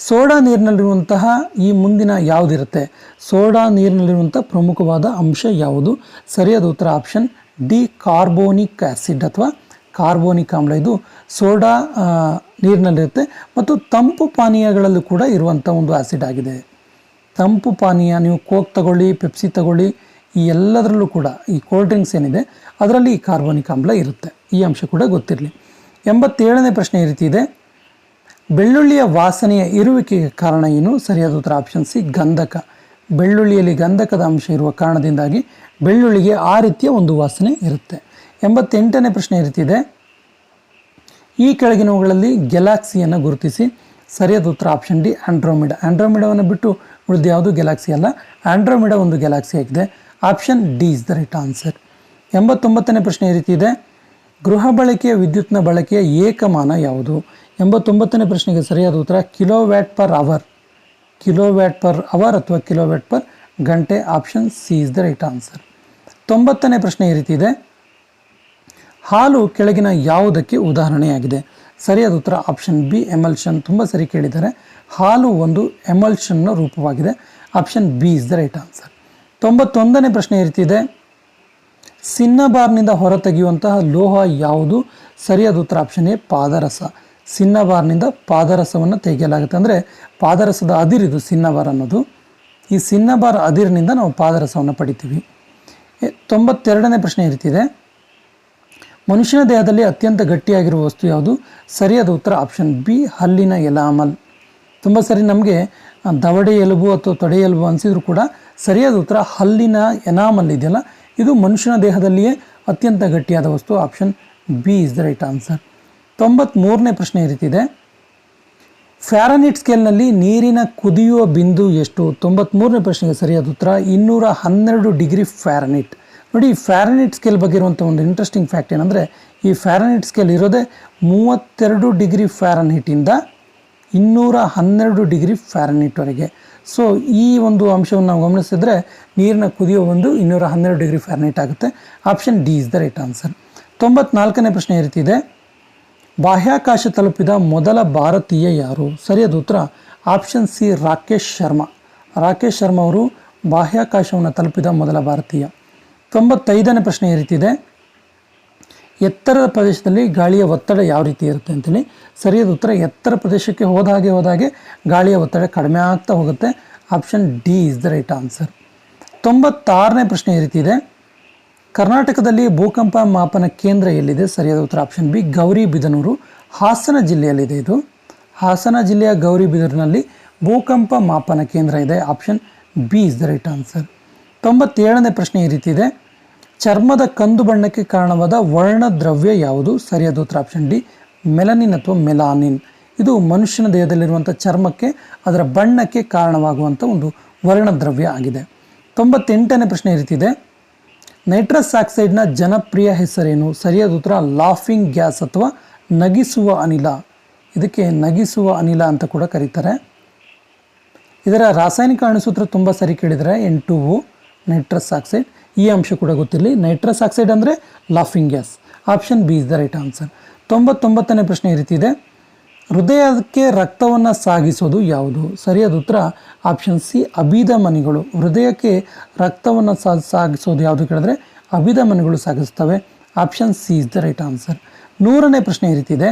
ಸೋಡಾ ನೀರಿನಲ್ಲಿರುವಂತಹ ಈ ಮುಂದಿನ ಯಾವುದಿರುತ್ತೆ? ಸೋಡಾ ನೀರಿನಲ್ಲಿರುವಂಥ ಪ್ರಮುಖವಾದ ಅಂಶ ಯಾವುದು? ಸರಿಯಾದ ಉತ್ತರ ಆಪ್ಷನ್ ಡಿ ಕಾರ್ಬೋನಿಕ್ ಆ್ಯಸಿಡ್ ಅಥವಾ ಕಾರ್ಬೋನಿಕ್ ಆಮ್ಲ. ಇದು ಸೋಡಾ ನೀರಿನಲ್ಲಿರುತ್ತೆ ಮತ್ತು ತಂಪು ಪಾನೀಯಗಳಲ್ಲೂ ಕೂಡ ಇರುವಂಥ ಒಂದು ಆ್ಯಸಿಡ್ ಆಗಿದೆ. ತಂಪು ಪಾನೀಯ, ನೀವು ಕೋಕ್ ತಗೊಳ್ಳಿ, ಪೆಪ್ಸಿ ತಗೊಳ್ಳಿ, ಈ ಎಲ್ಲದರಲ್ಲೂ ಕೂಡ ಈ ಕೋಲ್ಡ್ ಡ್ರಿಂಕ್ಸ್ ಏನಿದೆ ಅದರಲ್ಲಿ ಈ ಕಾರ್ಬೋನಿಕ್ ಆಮ್ಲ ಇರುತ್ತೆ. ಈ ಅಂಶ ಕೂಡ ಗೊತ್ತಿರಲಿ. 87ನೇ ಪ್ರಶ್ನೆ ಈ ರೀತಿ ಇದೆ, ಬೆಳ್ಳುಳ್ಳಿಯ ವಾಸನೆಯ ಇರುವಿಕೆಗೆ ಕಾರಣ ಏನು? ಸರಿಯಾದ ಉತ್ತರ ಆಪ್ಷನ್ ಸಿ ಗಂಧಕ. ಬೆಳ್ಳುಳ್ಳಿಯಲ್ಲಿ ಗಂಧಕದ ಅಂಶ ಇರುವ ಕಾರಣದಿಂದಾಗಿ ಬೆಳ್ಳುಳ್ಳಿಗೆ ಆ ರೀತಿಯ ಒಂದು ವಾಸನೆ ಇರುತ್ತೆ. 88ನೇ ಪ್ರಶ್ನೆ ಈ ರೀತಿ ಇದೆ, ಈ ಕೆಳಗಿನವುಗಳಲ್ಲಿ ಗ್ಯಾಲಕ್ಸಿಯನ್ನು ಗುರುತಿಸಿ. ಸರಿಯಾದ ಉತ್ತರ ಆಪ್ಷನ್ ಡಿ ಆಂಡ್ರೋಮಿಡಾ. ಆಂಡ್ರೋಮಿಡಾವನ್ನು ಬಿಟ್ಟು ಉಳಿದು ಯಾವುದು ಗ್ಯಾಲಕ್ಸಿ ಅಲ್ಲ. ಆಂಡ್ರೋಮಿಡಾ ಒಂದು ಗ್ಯಾಲಕ್ಸಿ ಆಗಿದೆ. Option D is the right answer. 89ನೇ ಪ್ರಶ್ನೆ ಈ ರೀತಿ ಇದೆ, ಗೃಹ ಬಳಕೆಯ ವಿದ್ಯುತ್ನ ಬಳಕೆಯ ಏಕಮಾನ ಯಾವುದು? 89ನೇ ಪ್ರಶ್ನೆಗೆ ಸರಿಯಾದ ಉತ್ತರ kilowatt per hour. Kilowatt per hour ಅಥವಾ ಕಿಲೋವ್ಯಾಟ್ ಪರ್ ಗಂಟೆ. Option C is the right answer. 90ನೇ ಪ್ರಶ್ನೆ ಈ ರೀತಿ ಇದೆ, ಹಾಲು ಕೆಳಗಿನ ಯಾವುದಕ್ಕೆ ಉದಾಹರಣೆಯಾಗಿದೆ? ಸರಿಯಾದ ಉತ್ತರ ಆಪ್ಷನ್ ಬಿ ಎಮಲ್ಷನ್. ತುಂಬ ಸರಿ ಕೇಳಿದ್ದಾರೆ. ಹಾಲು ಒಂದು ಎಮಲ್ಷನ್ನ ರೂಪವಾಗಿದೆ. Option B is the right answer. 91ನೇ ಪ್ರಶ್ನೆ ಈ ರೀತಿ ಇದೆ, ಸಿನ್ನಬಾರ್ನಿಂದ ಹೊರತೆಗೆಯುವಂತಹ ಲೋಹ ಯಾವುದು? ಸರಿಯಾದ ಉತ್ತರ ಆಪ್ಷನ್ ಎ ಪಾದರಸ. ಸಿನ್ನಬಾರ್ನಿಂದ ಪಾದರಸವನ್ನು ತೆಗೆಯಲಾಗುತ್ತೆ. ಅಂದರೆ ಪಾದರಸದ ಅದಿರಿದು ಸಿನ್ನಬಾರ್ ಅನ್ನೋದು. ಈ ಸಿನ್ನಬಾರ್ ಅದಿರಿನಿಂದ ನಾವು ಪಾದರಸವನ್ನು ಪಡಿತೀವಿ. 92ನೇ ಪ್ರಶ್ನೆ ಈ ರೀತಿ ಇದೆ, ಮನುಷ್ಯನ ದೇಹದಲ್ಲಿ ಅತ್ಯಂತ ಗಟ್ಟಿಯಾಗಿರುವ ವಸ್ತು ಯಾವುದು? ಸರಿಯಾದ ಉತ್ತರ ಆಪ್ಷನ್ ಬಿ ಹಲ್ಲಿನ ಎಲಾಮಲ್. ತುಂಬ ಸರಿ ನಮಗೆ ದವಡೆ ಎಲುಬು ಅಥವಾ ತೊಡೆ ಎಲುಬು ಅನಿಸಿದ್ರು ಕೂಡ ಸರಿಯಾದ ಉತ್ತರ ಹಲ್ಲಿನ ಎನಾಮಲ್ ಇದೆಯಲ್ಲ, ಇದು ಮನುಷ್ಯನ ದೇಹದಲ್ಲಿಯೇ ಅತ್ಯಂತ ಗಟ್ಟಿಯಾದ ವಸ್ತು. Option B is the right answer. 93ನೇ ಪ್ರಶ್ನೆ ಈ ರೀತಿ ಇದೆ, ಫ್ಯಾರನೀಟ್ ಸ್ಕೇಲ್ನಲ್ಲಿ ನೀರಿನ ಕುದಿಯುವ ಬಿಂದು ಎಷ್ಟು? 93ನೇ ಪ್ರಶ್ನೆಗೆ ಸರಿಯಾದ ಉತ್ತರ 212 ಡಿಗ್ರಿ ಫ್ಯಾರನೀಟ್. ನೋಡಿ, ಫ್ಯಾರನೀಟ್ ಸ್ಕೇಲ್ ಬಗ್ಗೆ ಇರುವಂಥ ಒಂದು ಇಂಟ್ರೆಸ್ಟಿಂಗ್ ಫ್ಯಾಕ್ಟ್ ಏನಂದರೆ, ಈ ಫ್ಯಾರನೀಟ್ ಸ್ಕೇಲ್ ಇರೋದೇ 32 ಡಿಗ್ರಿ ಫ್ಯಾರನೀಟಿಂದ 212 ಡಿಗ್ರಿ ಫ್ಯಾರನೀಟ್ವರೆಗೆ. ಸೊ ಈ ಒಂದು ಅಂಶವನ್ನು ನಾವು ಗಮನಿಸಿದ್ರೆ ನೀರಿನ ಕುದಿಯೋ ಒಂದು 212 ಡಿಗ್ರಿ ಫ್ಯಾರನೀಟ್ ಆಗುತ್ತೆ. Option D is the right answer. 94ನೇ ಪ್ರಶ್ನೆ ಈ ರೀತಿ ಇದೆ, ಬಾಹ್ಯಾಕಾಶ ತಲುಪಿದ ಮೊದಲ ಭಾರತೀಯ ಯಾರು? ಸರಿಯಾದ ಉತ್ತರ ಆಪ್ಷನ್ ಸಿ ರಾಕೇಶ್ ಶರ್ಮಾ. ರಾಕೇಶ್ ಶರ್ಮಾ ಅವರು ಬಾಹ್ಯಾಕಾಶವನ್ನು ತಲುಪಿದ ಮೊದಲ ಭಾರತೀಯ. 95ನೇ ಪ್ರಶ್ನೆ ಈ ರೀತಿ ಇದೆ, ಎತ್ತರದ ಪ್ರದೇಶದಲ್ಲಿ ಗಾಳಿಯ ಒತ್ತಡ ಯಾವ ರೀತಿ ಇರುತ್ತೆ ಅಂತೇಳಿ. ಸರಿಯಾದ ಉತ್ತರ ಎತ್ತರ ಪ್ರದೇಶಕ್ಕೆ ಹೋದಾಗೆ ಗಾಳಿಯ ಒತ್ತಡ ಕಡಿಮೆ ಆಗ್ತಾ ಹೋಗುತ್ತೆ. Option D is the right answer. 96ನೇ ಪ್ರಶ್ನೆ ಈ ರೀತಿ ಇದೆ. ಕರ್ನಾಟಕದಲ್ಲಿ ಭೂಕಂಪ ಮಾಪನ ಕೇಂದ್ರ ಎಲ್ಲಿದೆ? ಸರಿಯಾದ ಉತ್ತರ ಆಪ್ಷನ್ ಬಿ ಗೌರಿಬಿದನೂರು, ಹಾಸನ ಜಿಲ್ಲೆಯಲ್ಲಿದೆ. ಇದು ಹಾಸನ ಜಿಲ್ಲೆಯ ಗೌರಿಬಿದನೂರಿನಲ್ಲಿ ಭೂಕಂಪ ಮಾಪನ ಕೇಂದ್ರ ಇದೆ. Option B is the right answer. 97ನೇ ಪ್ರಶ್ನೆ ಈ ರೀತಿ ಇದೆ. ಚರ್ಮದ ಕಂದು ಬಣ್ಣಕ್ಕೆ ಕಾರಣವಾದ ವರ್ಣದ್ರವ್ಯ ಯಾವುದು? ಸರಿಯಾದ ಉತ್ತರ ಆಪ್ಷನ್ ಡಿ ಮೆಲನಿನ್ ಅಥವಾ ಮೆಲಾನಿನ್. ಇದು ಮನುಷ್ಯನ ದೇಹದಲ್ಲಿರುವಂಥ ಚರ್ಮಕ್ಕೆ, ಅದರ ಬಣ್ಣಕ್ಕೆ ಕಾರಣವಾಗುವಂಥ ಒಂದು ವರ್ಣದ್ರವ್ಯ ಆಗಿದೆ. 98ನೇ ಪ್ರಶ್ನೆ ಈ ರೀತಿ ಇದೆ. ನೈಟ್ರಸ್ ಆಕ್ಸೈಡ್ನ ಜನಪ್ರಿಯ ಹೆಸರೇನು? ಸರಿಯಾದ ಉತ್ತರ ಲಾಫಿಂಗ್ ಗ್ಯಾಸ್ ಅಥವಾ ನಗಿಸುವ ಅನಿಲ. ಇದಕ್ಕೆ ನಗಿಸುವ ಅನಿಲ ಅಂತ ಕೂಡ ಕರೀತಾರೆ. ಇದರ ರಾಸಾಯನಿಕ ಅಣುಸೂತ್ರ ತುಂಬ ಸರಿ ಕೇಳಿದರೆ N2O, ನೈಟ್ರಸ್ ಆಕ್ಸೈಡ್. ಈ ಅಂಶ ಕೂಡ ಗೊತ್ತಿರಲಿ. ನೈಟ್ರಸ್ ಆಕ್ಸೈಡ್ ಅಂದರೆ laughing gas. Option B is the right answer. 99ನೇ ಪ್ರಶ್ನೆ ಈ ರೀತಿ ಇದೆ. ಹೃದಯಕ್ಕೆ ರಕ್ತವನ್ನು ಸಾಗಿಸೋದು ಯಾವುದು? ಸರಿಯಾದ ಉತ್ತರ ಆಪ್ಷನ್ ಸಿ ಅಭಿಧಮನಿಗಳು. ಹೃದಯಕ್ಕೆ ರಕ್ತವನ್ನು ಸಾಗಿಸೋದು ಯಾವುದು ಕೇಳಿದ್ರೆ ಅಭಿಧಮನಿಗಳು ಸಾಗಿಸ್ತವೆ. Option C is the right answer. 100ನೇ ಪ್ರಶ್ನೆ ಈ ರೀತಿ ಇದೆ.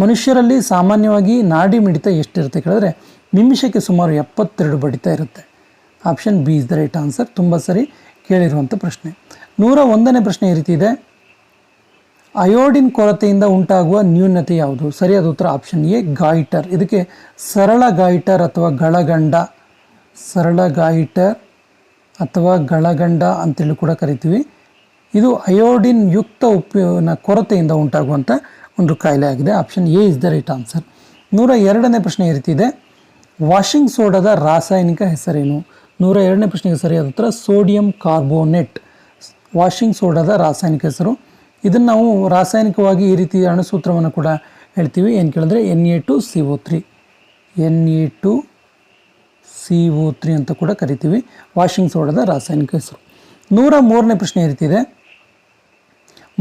ಮನುಷ್ಯರಲ್ಲಿ ಸಾಮಾನ್ಯವಾಗಿ ನಾಡಿ ಮಿಡಿತ ಎಷ್ಟಿರುತ್ತೆ ಕೇಳಿದ್ರೆ ನಿಮಿಷಕ್ಕೆ ಸುಮಾರು 72 ಬಡಿತ ಇರುತ್ತೆ. Option B is the right answer. ತುಂಬ ಸರಿ ಕೇಳಿರುವಂಥ ಪ್ರಶ್ನೆ. 101ನೇ ಪ್ರಶ್ನೆ ಈ ರೀತಿ ಇದೆ. ಅಯೋಡಿನ್ ಕೊರತೆಯಿಂದ ಉಂಟಾಗುವ ನ್ಯೂನತೆ ಯಾವುದು? ಸರಿಯಾದ ಉತ್ತರ ಆಪ್ಷನ್ ಎ ಗಾಯಿಟರ್. ಇದಕ್ಕೆ ಸರಳ ಗಾಯಿಟರ್ ಅಥವಾ ಗಳಗಂಡ, ಸರಳ ಗಾಯಿಟರ್ ಅಥವಾ ಗಳಗಂಡ ಅಂತೇಳಿ ಕೂಡ ಕರಿತೀವಿ. ಇದು ಅಯೋಡಿನ್ ಯುಕ್ತ ಉಪ್ಪಿನ ಕೊರತೆಯಿಂದ ಉಂಟಾಗುವಂಥ ಒಂದು ಕಾಯಿಲೆ ಆಗಿದೆ. Option A is the right answer. 102ನೇ ಪ್ರಶ್ನೆ ಈ ರೀತಿ ಇದೆ. ವಾಷಿಂಗ್ ಸೋಡಾದ ರಾಸಾಯನಿಕ ಹೆಸರೇನು? 102ನೇ ಪ್ರಶ್ನೆಗೆ ಸರಿಯಾದ ಉತ್ತರ ಸೋಡಿಯಂ ಕಾರ್ಬೋನೇಟ್. ವಾಷಿಂಗ್ ಸೋಡಾದ ರಾಸಾಯನಿಕ ಹೆಸರು. ಇದನ್ನು ನಾವು ರಾಸಾಯನಿಕವಾಗಿ ಈ ರೀತಿ ಅಣುಸೂತ್ರವನ್ನು ಕೂಡ ಹೇಳ್ತೀವಿ. ಏನು ಕೇಳಿದ್ರೆ Na2CO3, Na2CO3 ಅಂತ ಕೂಡ ಕರಿತೀವಿ. ವಾಷಿಂಗ್ ಸೋಡಾದ ರಾಸಾಯನಿಕ ಹೆಸರು. 103ನೇ ಪ್ರಶ್ನೆ ಈ ರೀತಿ ಇದೆ.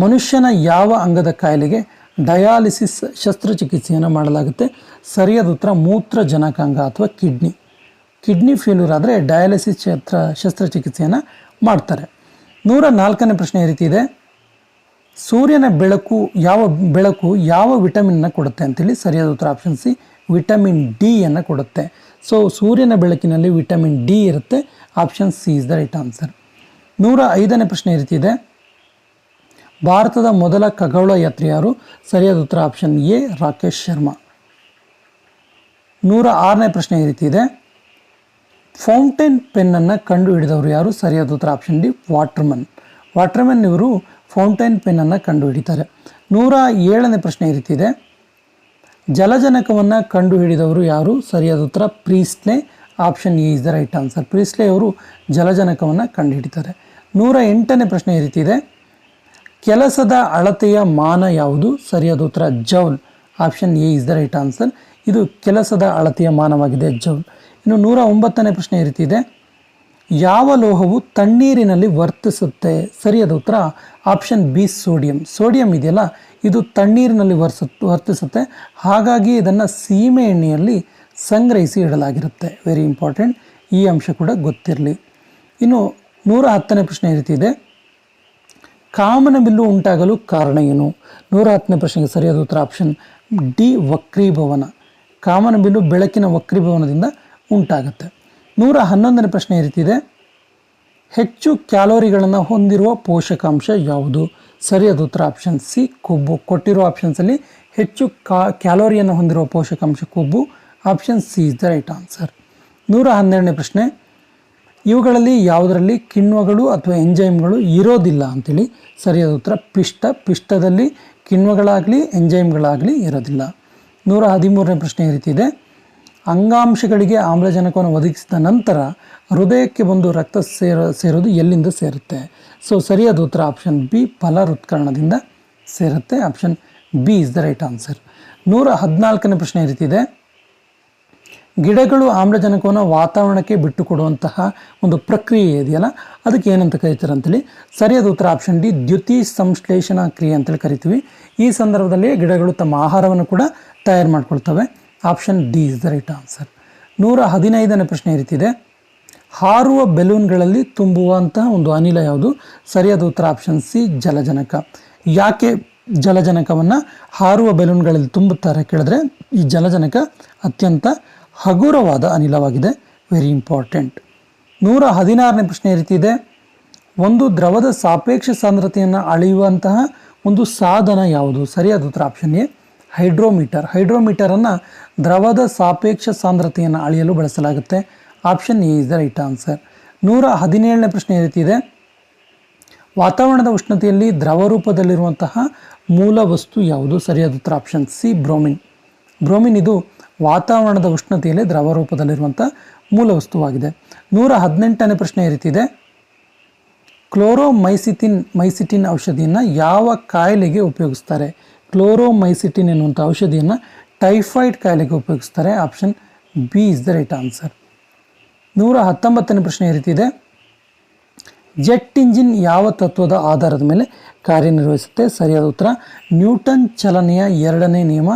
ಮನುಷ್ಯನ ಯಾವ ಅಂಗದ ಕಾಯಿಲೆಗೆ ಡಯಾಲಿಸಿಸ್ ಶಸ್ತ್ರಚಿಕಿತ್ಸೆಯನ್ನು ಮಾಡಲಾಗುತ್ತೆ? ಸರಿಯಾದ ಉತ್ತರ ಮೂತ್ರ ಜನಕಾಂಗ ಅಥವಾ ಕಿಡ್ನಿ ಫೇಲ್ಯೂರ್ ಆದರೆ ಡಯಾಲಿಸಿಸ್ ಶಸ್ತ್ರಚಿಕಿತ್ಸೆಯನ್ನು ಮಾಡ್ತಾರೆ. 104ನೇ ಪ್ರಶ್ನೆ ಈ ರೀತಿ ಇದೆ. ಸೂರ್ಯನ ಬೆಳಕು ಯಾವ ವಿಟಮಿನ್ನ ಕೊಡುತ್ತೆ ಅಂತೇಳಿ? ಸರಿಯಾದ ಉತ್ತರ ಆಪ್ಷನ್ ಸಿ ವಿಟಮಿನ್ ಡಿ ಅನ್ನು ಕೊಡುತ್ತೆ. ಸೊ ಸೂರ್ಯನ ಬೆಳಕಿನಲ್ಲಿ ವಿಟಮಿನ್ ಡಿ ಇರುತ್ತೆ. Option C is the right answer. 105ನೇ ಪ್ರಶ್ನೆ ಈ ರೀತಿ ಇದೆ. ಭಾರತದ ಮೊದಲ ಖಗೋಳ ಯಾತ್ರಿ ಯಾರು? ಸರಿಯಾದ ಉತ್ತರ ಆಪ್ಷನ್ ಎ ರಾಕೇಶ್ ಶರ್ಮಾ. 106ನೇ ಪ್ರಶ್ನೆ ಈ ರೀತಿ ಇದೆ. ಫೌಂಟೇನ್ ಪೆನ್ನನ್ನು ಕಂಡು ಹಿಡಿದವರು ಯಾರು? ಸರಿಯಾದ ಉತ್ತರ ಆಪ್ಷನ್ ಡಿ ವಾಟರ್ಮನ್ ಇವರು ಫೌಂಟೇನ್ ಪೆನ್ನನ್ನು ಕಂಡು ಹಿಡಿತಾರೆ. 107ನೇ ಪ್ರಶ್ನೆ ಈ ರೀತಿ ಇದೆ. ಜಲಜನಕವನ್ನು ಕಂಡು ಹಿಡಿದವರು ಯಾರು? ಸರಿಯಾದ ಉತ್ತರ Priestley. Option A is the right answer. Priestley ಅವರು ಜಲಜನಕವನ್ನು ಕಂಡು ಹಿಡಿತಾರೆ. 108ನೇ ಪ್ರಶ್ನೆ ಈ ರೀತಿ ಇದೆ. ಕೆಲಸದ ಅಳತೆಯ ಮಾನ ಯಾವುದು? ಸರಿಯಾದ ಉತ್ತರ joule. Option A is the right answer. ಇದು ಕೆಲಸದ ಅಳತೆಯ ಮಾನವಾಗಿದೆ, ಜೌಲ್. ಇನ್ನು 109ನೇ ಪ್ರಶ್ನೆ ಈ ರೀತಿ ಇದೆ. ಯಾವ ಲೋಹವು ತಣ್ಣೀರಿನಲ್ಲಿ ವರ್ತಿಸುತ್ತೆ? ಸರಿಯಾದ ಉತ್ತರ ಆಪ್ಷನ್ ಬಿ ಸೋಡಿಯಂ ಇದೆಯಲ್ಲ, ಇದು ತಣ್ಣೀರಿನಲ್ಲಿ ವರ್ತಿಸುತ್ತೆ. ಹಾಗಾಗಿ ಇದನ್ನು ಸೀಮೆ ಎಣ್ಣೆಯಲ್ಲಿ ಸಂಗ್ರಹಿಸಿ ಇಡಲಾಗಿರುತ್ತೆ. ವೆರಿ ಇಂಪಾರ್ಟೆಂಟ್, ಈ ಅಂಶ ಕೂಡ ಗೊತ್ತಿರಲಿ. ಇನ್ನು 110ನೇ ಪ್ರಶ್ನೆ ಈ ರೀತಿ ಇದೆ. ಕಾಮನಬಿಲ್ಲು ಉಂಟಾಗಲು ಕಾರಣ ಏನು? 110ನೇ ಪ್ರಶ್ನೆಗೆ ಸರಿಯಾದ ಉತ್ತರ ಆಪ್ಷನ್ ಡಿ ವಕ್ರೀಭವನ. ಕಾಮನಬಿಲ್ಲು ಬೆಳಕಿನ ವಕ್ರೀಭವನದಿಂದ ಉಂಟಾಗುತ್ತೆ. 111ನೇ ಪ್ರಶ್ನೆ ಈ ರೀತಿ ಇದೆ. ಹೆಚ್ಚು ಕ್ಯಾಲೋರಿಗಳನ್ನು ಹೊಂದಿರುವ ಪೋಷಕಾಂಶ ಯಾವುದು? ಸರಿಯಾದ ಉತ್ತರ ಆಪ್ಷನ್ ಸಿ ಕೊಬ್ಬು. ಕೊಟ್ಟಿರೋ ಆಪ್ಷನ್ಸಲ್ಲಿ ಹೆಚ್ಚು ಕ್ಯಾಲೋರಿಯನ್ನು ಹೊಂದಿರುವ ಪೋಷಕಾಂಶ ಕೊಬ್ಬು. Option C is the right answer. 112ನೇ ಪ್ರಶ್ನೆ. ಇವುಗಳಲ್ಲಿ ಯಾವುದರಲ್ಲಿ ಕಿಣ್ವಗಳು ಅಥವಾ ಎಂಜೈಮ್ಗಳು ಇರೋದಿಲ್ಲ ಅಂತೇಳಿ? ಸರಿಯಾದ ಉತ್ತರ ಪಿಷ್ಟದಲ್ಲಿ ಕಿಣ್ವಗಳಾಗಲಿ ಎಂಜೈಮ್ಗಳಾಗಲಿ ಇರೋದಿಲ್ಲ. 113ನೇ ಪ್ರಶ್ನೆ ಈ ರೀತಿ ಇದೆ. ಅಂಗಾಂಶಗಳಿಗೆ ಆಮ್ಲಜನಕವನ್ನು ಒದಗಿಸಿದ ನಂತರ ಹೃದಯಕ್ಕೆ ಬಂದು ರಕ್ತ ಸೇರೋದು ಎಲ್ಲಿಂದ ಸೇರುತ್ತೆ? ಸೊ ಸರಿಯಾದ ಉತ್ತರ ಆಪ್ಷನ್ ಬಿ ಫಲ ಹೃತ್ಕರ್ಣದಿಂದ ಸೇರುತ್ತೆ. Option B is the right answer. 114ನೇ ಪ್ರಶ್ನೆ ಈ ರೀತಿ ಇದೆ. ಗಿಡಗಳು ಆಮ್ಲಜನಕವನ್ನು ವಾತಾವರಣಕ್ಕೆ ಬಿಟ್ಟು ಕೊಡುವಂತಹ ಒಂದು ಪ್ರಕ್ರಿಯೆ ಇದೆಯಲ್ಲ, ಅದಕ್ಕೆ ಏನಂತ ಕರೀತಾರೆ ಅಂತೇಳಿ? ಸರಿಯಾದ ಉತ್ತರ ಆಪ್ಷನ್ ಡಿ ದ್ಯುತಿ ಸಂಶ್ಲೇಷಣಾ ಕ್ರಿಯೆ ಅಂತೇಳಿ ಕರಿತೀವಿ. ಈ ಸಂದರ್ಭದಲ್ಲಿ ಗಿಡಗಳು ತಮ್ಮ ಆಹಾರವನ್ನು ಕೂಡ ತಯಾರು ಮಾಡ್ಕೊಳ್ತವೆ. Option D is the right answer. 115ನೇ ಪ್ರಶ್ನೆ ಈ ರೀತಿ ಇದೆ. ಹಾರುವ ಬೆಲೂನ್ಗಳಲ್ಲಿ ತುಂಬುವಂತಹ ಒಂದು ಅನಿಲ ಯಾವುದು? ಸರಿಯಾದ ಉತ್ತರ ಆಪ್ಷನ್ ಸಿ ಜಲಜನಕ. ಯಾಕೆ ಜಲಜನಕವನ್ನು ಹಾರುವ ಬೆಲೂನ್ಗಳಲ್ಲಿ ತುಂಬುತ್ತಾರೆ ಕೇಳಿದ್ರೆ ಈ ಜಲಜನಕ ಅತ್ಯಂತ ಹಗುರವಾದ ಅನಿಲವಾಗಿದೆ. Very important. 116ನೇ ಪ್ರಶ್ನೆ ಈ ರೀತಿ ಇದೆ. ಒಂದು ದ್ರವದ ಸಾಪೇಕ್ಷ ಸಾಂದ್ರತೆಯನ್ನು ಅಳೆಯುವಂತಹ ಒಂದು ಸಾಧನ ಯಾವುದು? ಸರಿಯಾದ ಉತ್ತರ ಆಪ್ಷನ್ ಎ ಹೈಡ್ರೋಮೀಟರ್. ಹೈಡ್ರೋಮೀಟರನ್ನು ದ್ರವದ ಸಾಪೇಕ್ಷ ಸಾಂದ್ರತೆಯನ್ನು ಅಳೆಯಲು ಬಳಸಲಾಗುತ್ತೆ. Option A is the right answer. 117ನೇ ಪ್ರಶ್ನೆ ಈ ರೀತಿ ಇದೆ. ವಾತಾವರಣದ ಉಷ್ಣತೆಯಲ್ಲಿ ದ್ರವ ರೂಪದಲ್ಲಿರುವಂತಹ ಮೂಲ ವಸ್ತು ಯಾವುದು? ಸರಿಯಾದ ಉತ್ತರ ಆಪ್ಷನ್ ಸಿ ಬ್ರೋಮಿನ್. ಬ್ರೋಮಿನ್ ಇದು ವಾತಾವರಣದ ಉಷ್ಣತೆಯಲ್ಲಿ ದ್ರವ ರೂಪದಲ್ಲಿರುವಂಥ ಮೂಲ ವಸ್ತುವಾಗಿದೆ. 118ನೇ ಪ್ರಶ್ನೆ ಈ ರೀತಿ ಇದೆ. ಕ್ಲೋರೋಮೈಸಿಟಿನ್ ಔಷಧಿಯನ್ನು ಯಾವ ಕಾಯಿಲೆಗೆ ಉಪಯೋಗಿಸ್ತಾರೆ? ಕ್ಲೋರೋಮೈಸಿಟಿನ್ ಎನ್ನುವಂಥ ಔಷಧಿಯನ್ನು ಟೈಫಾಯ್ಡ್ ಕಾಯಿಲೆಗೆ ಉಪಯೋಗಿಸ್ತಾರೆ. Option B is the right answer. 119ನೇ ಪ್ರಶ್ನೆ ಈ ರೀತಿ ಇದೆ. ಜೆಟ್ ಇಂಜಿನ್ ಯಾವ ತತ್ವದ ಆಧಾರದ ಮೇಲೆ ಕಾರ್ಯನಿರ್ವಹಿಸುತ್ತೆ? ಸರಿಯಾದ ಉತ್ತರ ನ್ಯೂಟನ್ ಚಲನೆಯ 2ನೇ ನಿಯಮ.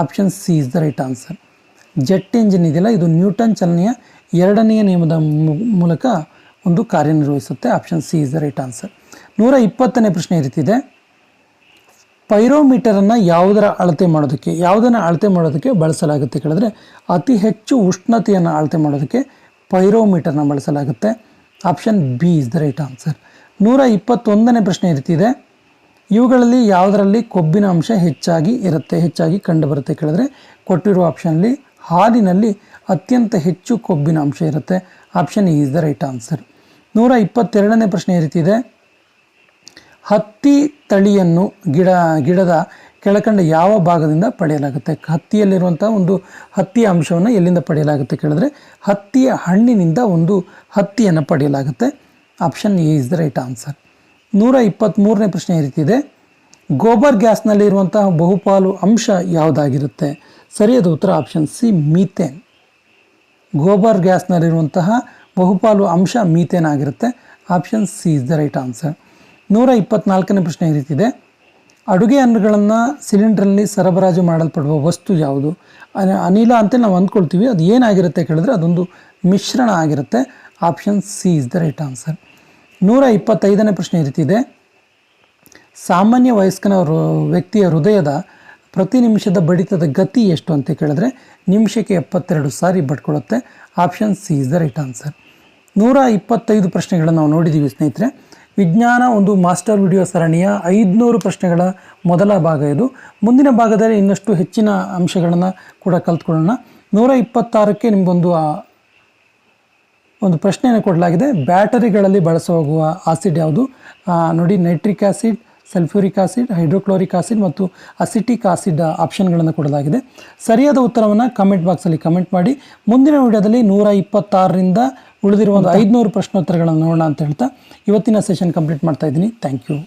Option C is the right answer. Jet engine ಇದೆಯಲ್ಲ, ಇದು ನ್ಯೂಟನ್ ಚಲನೆಯ 2ನೇ ನಿಯಮದ ಮೂಲಕ ಒಂದು ಕಾರ್ಯನಿರ್ವಹಿಸುತ್ತೆ. Option C is the right answer. 120ನೇ ಪ್ರಶ್ನೆ ಈ ರೀತಿ ಇದೆ. ಪೈರೋಮೀಟರನ್ನು ಯಾವುದನ್ನು ಅಳತೆ ಮಾಡೋದಕ್ಕೆ ಬಳಸಲಾಗುತ್ತೆ ಕೇಳಿದ್ರೆ ಅತಿ ಹೆಚ್ಚು ಉಷ್ಣತೆಯನ್ನು ಅಳತೆ ಮಾಡೋದಕ್ಕೆ ಪೈರೋಮೀಟರ್ನ ಬಳಸಲಾಗುತ್ತೆ. Option B is the right answer. 121ನೇ ಪ್ರಶ್ನೆ ಈ ರೀತಿ ಇದೆ. ಇವುಗಳಲ್ಲಿ ಯಾವುದರಲ್ಲಿ ಕೊಬ್ಬಿನ ಅಂಶ ಹೆಚ್ಚಾಗಿ ಕಂಡುಬರುತ್ತೆ ಕೇಳಿದ್ರೆ ಕೊಟ್ಟಿರುವ ಆಪ್ಷನ್ಲಿ ಹಾಲಿನಲ್ಲಿ ಅತ್ಯಂತ ಹೆಚ್ಚು ಕೊಬ್ಬಿನ ಅಂಶ ಇರುತ್ತೆ. Option E is the right answer. 122ನೇ ಪ್ರಶ್ನೆ ಈ ರೀತಿ ಇದೆ. ಹತ್ತಿ ತಳಿಯನ್ನು ಗಿಡದ ಕೆಳಕಂಡ ಯಾವ ಭಾಗದಿಂದ ಪಡೆಯಲಾಗುತ್ತೆ? ಹತ್ತಿಯಲ್ಲಿರುವಂಥ ಒಂದು ಹತ್ತಿಯ ಅಂಶವನ್ನು ಎಲ್ಲಿಂದ ಪಡೆಯಲಾಗುತ್ತೆ ಕೇಳಿದ್ರೆ ಹತ್ತಿಯ ಹಣ್ಣಿನಿಂದ ಒಂದು ಹತ್ತಿಯನ್ನು ಪಡೆಯಲಾಗುತ್ತೆ. Option A is the right answer. 123ನೇ ಪ್ರಶ್ನೆ ಈ ರೀತಿ ಇದೆ. ಗೋಬರ್ ಗ್ಯಾಸ್ನಲ್ಲಿರುವಂತಹ ಬಹುಪಾಲು ಅಂಶ ಯಾವುದಾಗಿರುತ್ತೆ? ಸರಿಯಾದ ಉತ್ತರ ಆಪ್ಷನ್ ಸಿ ಮೀಥೇನ್. ಗೋಬರ್ ಗ್ಯಾಸ್ನಲ್ಲಿರುವಂತಹ ಬಹುಪಾಲು ಅಂಶ ಮೀಥೇನ್ ಆಗಿರುತ್ತೆ. Option C is the right answer. 124ನೇ ಪ್ರಶ್ನೆ ಈ ರೀತಿ ಇದೆ. ಅಡುಗೆ ಅನ್ನಗಳನ್ನು ಸಿಲಿಂಡ್ರಲ್ಲಿ ಸರಬರಾಜು ಮಾಡಲ್ಪಡುವ ವಸ್ತು ಯಾವುದು? ಅನಿಲ ಅಂತೇಳಿ ನಾವು ಅಂದ್ಕೊಳ್ತೀವಿ, ಅದು ಏನಾಗಿರುತ್ತೆ ಕೇಳಿದ್ರೆ ಅದೊಂದು ಮಿಶ್ರಣ ಆಗಿರುತ್ತೆ. Option C is the right answer. 125ನೇ ಪ್ರಶ್ನೆ ಈ ರೀತಿ ಇದೆ. ಸಾಮಾನ್ಯ ವಯಸ್ಕನ ವ್ಯಕ್ತಿಯ ಹೃದಯದ ಪ್ರತಿ ನಿಮಿಷದ ಬಡಿತದ ಗತಿ ಎಷ್ಟು ಅಂತ ಕೇಳಿದ್ರೆ ನಿಮಿಷಕ್ಕೆ 72 ಸಾರಿ ಬಡ್ಕೊಳ್ಳುತ್ತೆ. Option C is the right answer. 125 ಪ್ರಶ್ನೆಗಳನ್ನು ನಾವು ನೋಡಿದ್ದೀವಿ ಸ್ನೇಹಿತರೆ. ವಿಜ್ಞಾನ ಒಂದು ಮಾಸ್ಟರ್ ವಿಡಿಯೋ ಸರಣಿಯ 500 ಪ್ರಶ್ನೆಗಳ ಮೊದಲ ಭಾಗ ಇದು. ಮುಂದಿನ ಭಾಗದಲ್ಲಿ ಇನ್ನಷ್ಟು ಹೆಚ್ಚಿನ ಅಂಶಗಳನ್ನು ಕೂಡ ಕಲ್ತ್ಕೊಳ್ಳೋಣ. 126ಕ್ಕೆ ನಿಮಗೊಂದು ಪ್ರಶ್ನೆಯನ್ನು ಕೊಡಲಾಗಿದೆ. ಬ್ಯಾಟರಿಗಳಲ್ಲಿ ಬಳಸೋಗುವ ಆಸಿಡ್ ಯಾವುದು? ನೋಡಿ, nitric acid, sulphuric acid, hydrochloric acid ಮತ್ತು ಅಸಿಟಿಕ್ ಆಸಿಡ್ ಆಪ್ಷನ್ಗಳನ್ನು ಕೊಡಲಾಗಿದೆ. ಸರಿಯಾದ ಉತ್ತರವನ್ನು ಕಮೆಂಟ್ ಬಾಕ್ಸಲ್ಲಿ ಕಮೆಂಟ್ ಮಾಡಿ. ಮುಂದಿನ ವಿಡಿಯೋದಲ್ಲಿ 126ರಿಂದ ಉಳಿದಿರುವ ಒಂದು 500 ಪ್ರಶ್ನೋತ್ತರಗಳನ್ನು ನೋಡೋಣ ಅಂತ ಹೇಳ್ತಾ ಇವತ್ತಿನ ಸೆಷನ್ ಕಂಪ್ಲೀಟ್ ಮಾಡ್ತಾ ಇದ್ದೀನಿ. Thank you.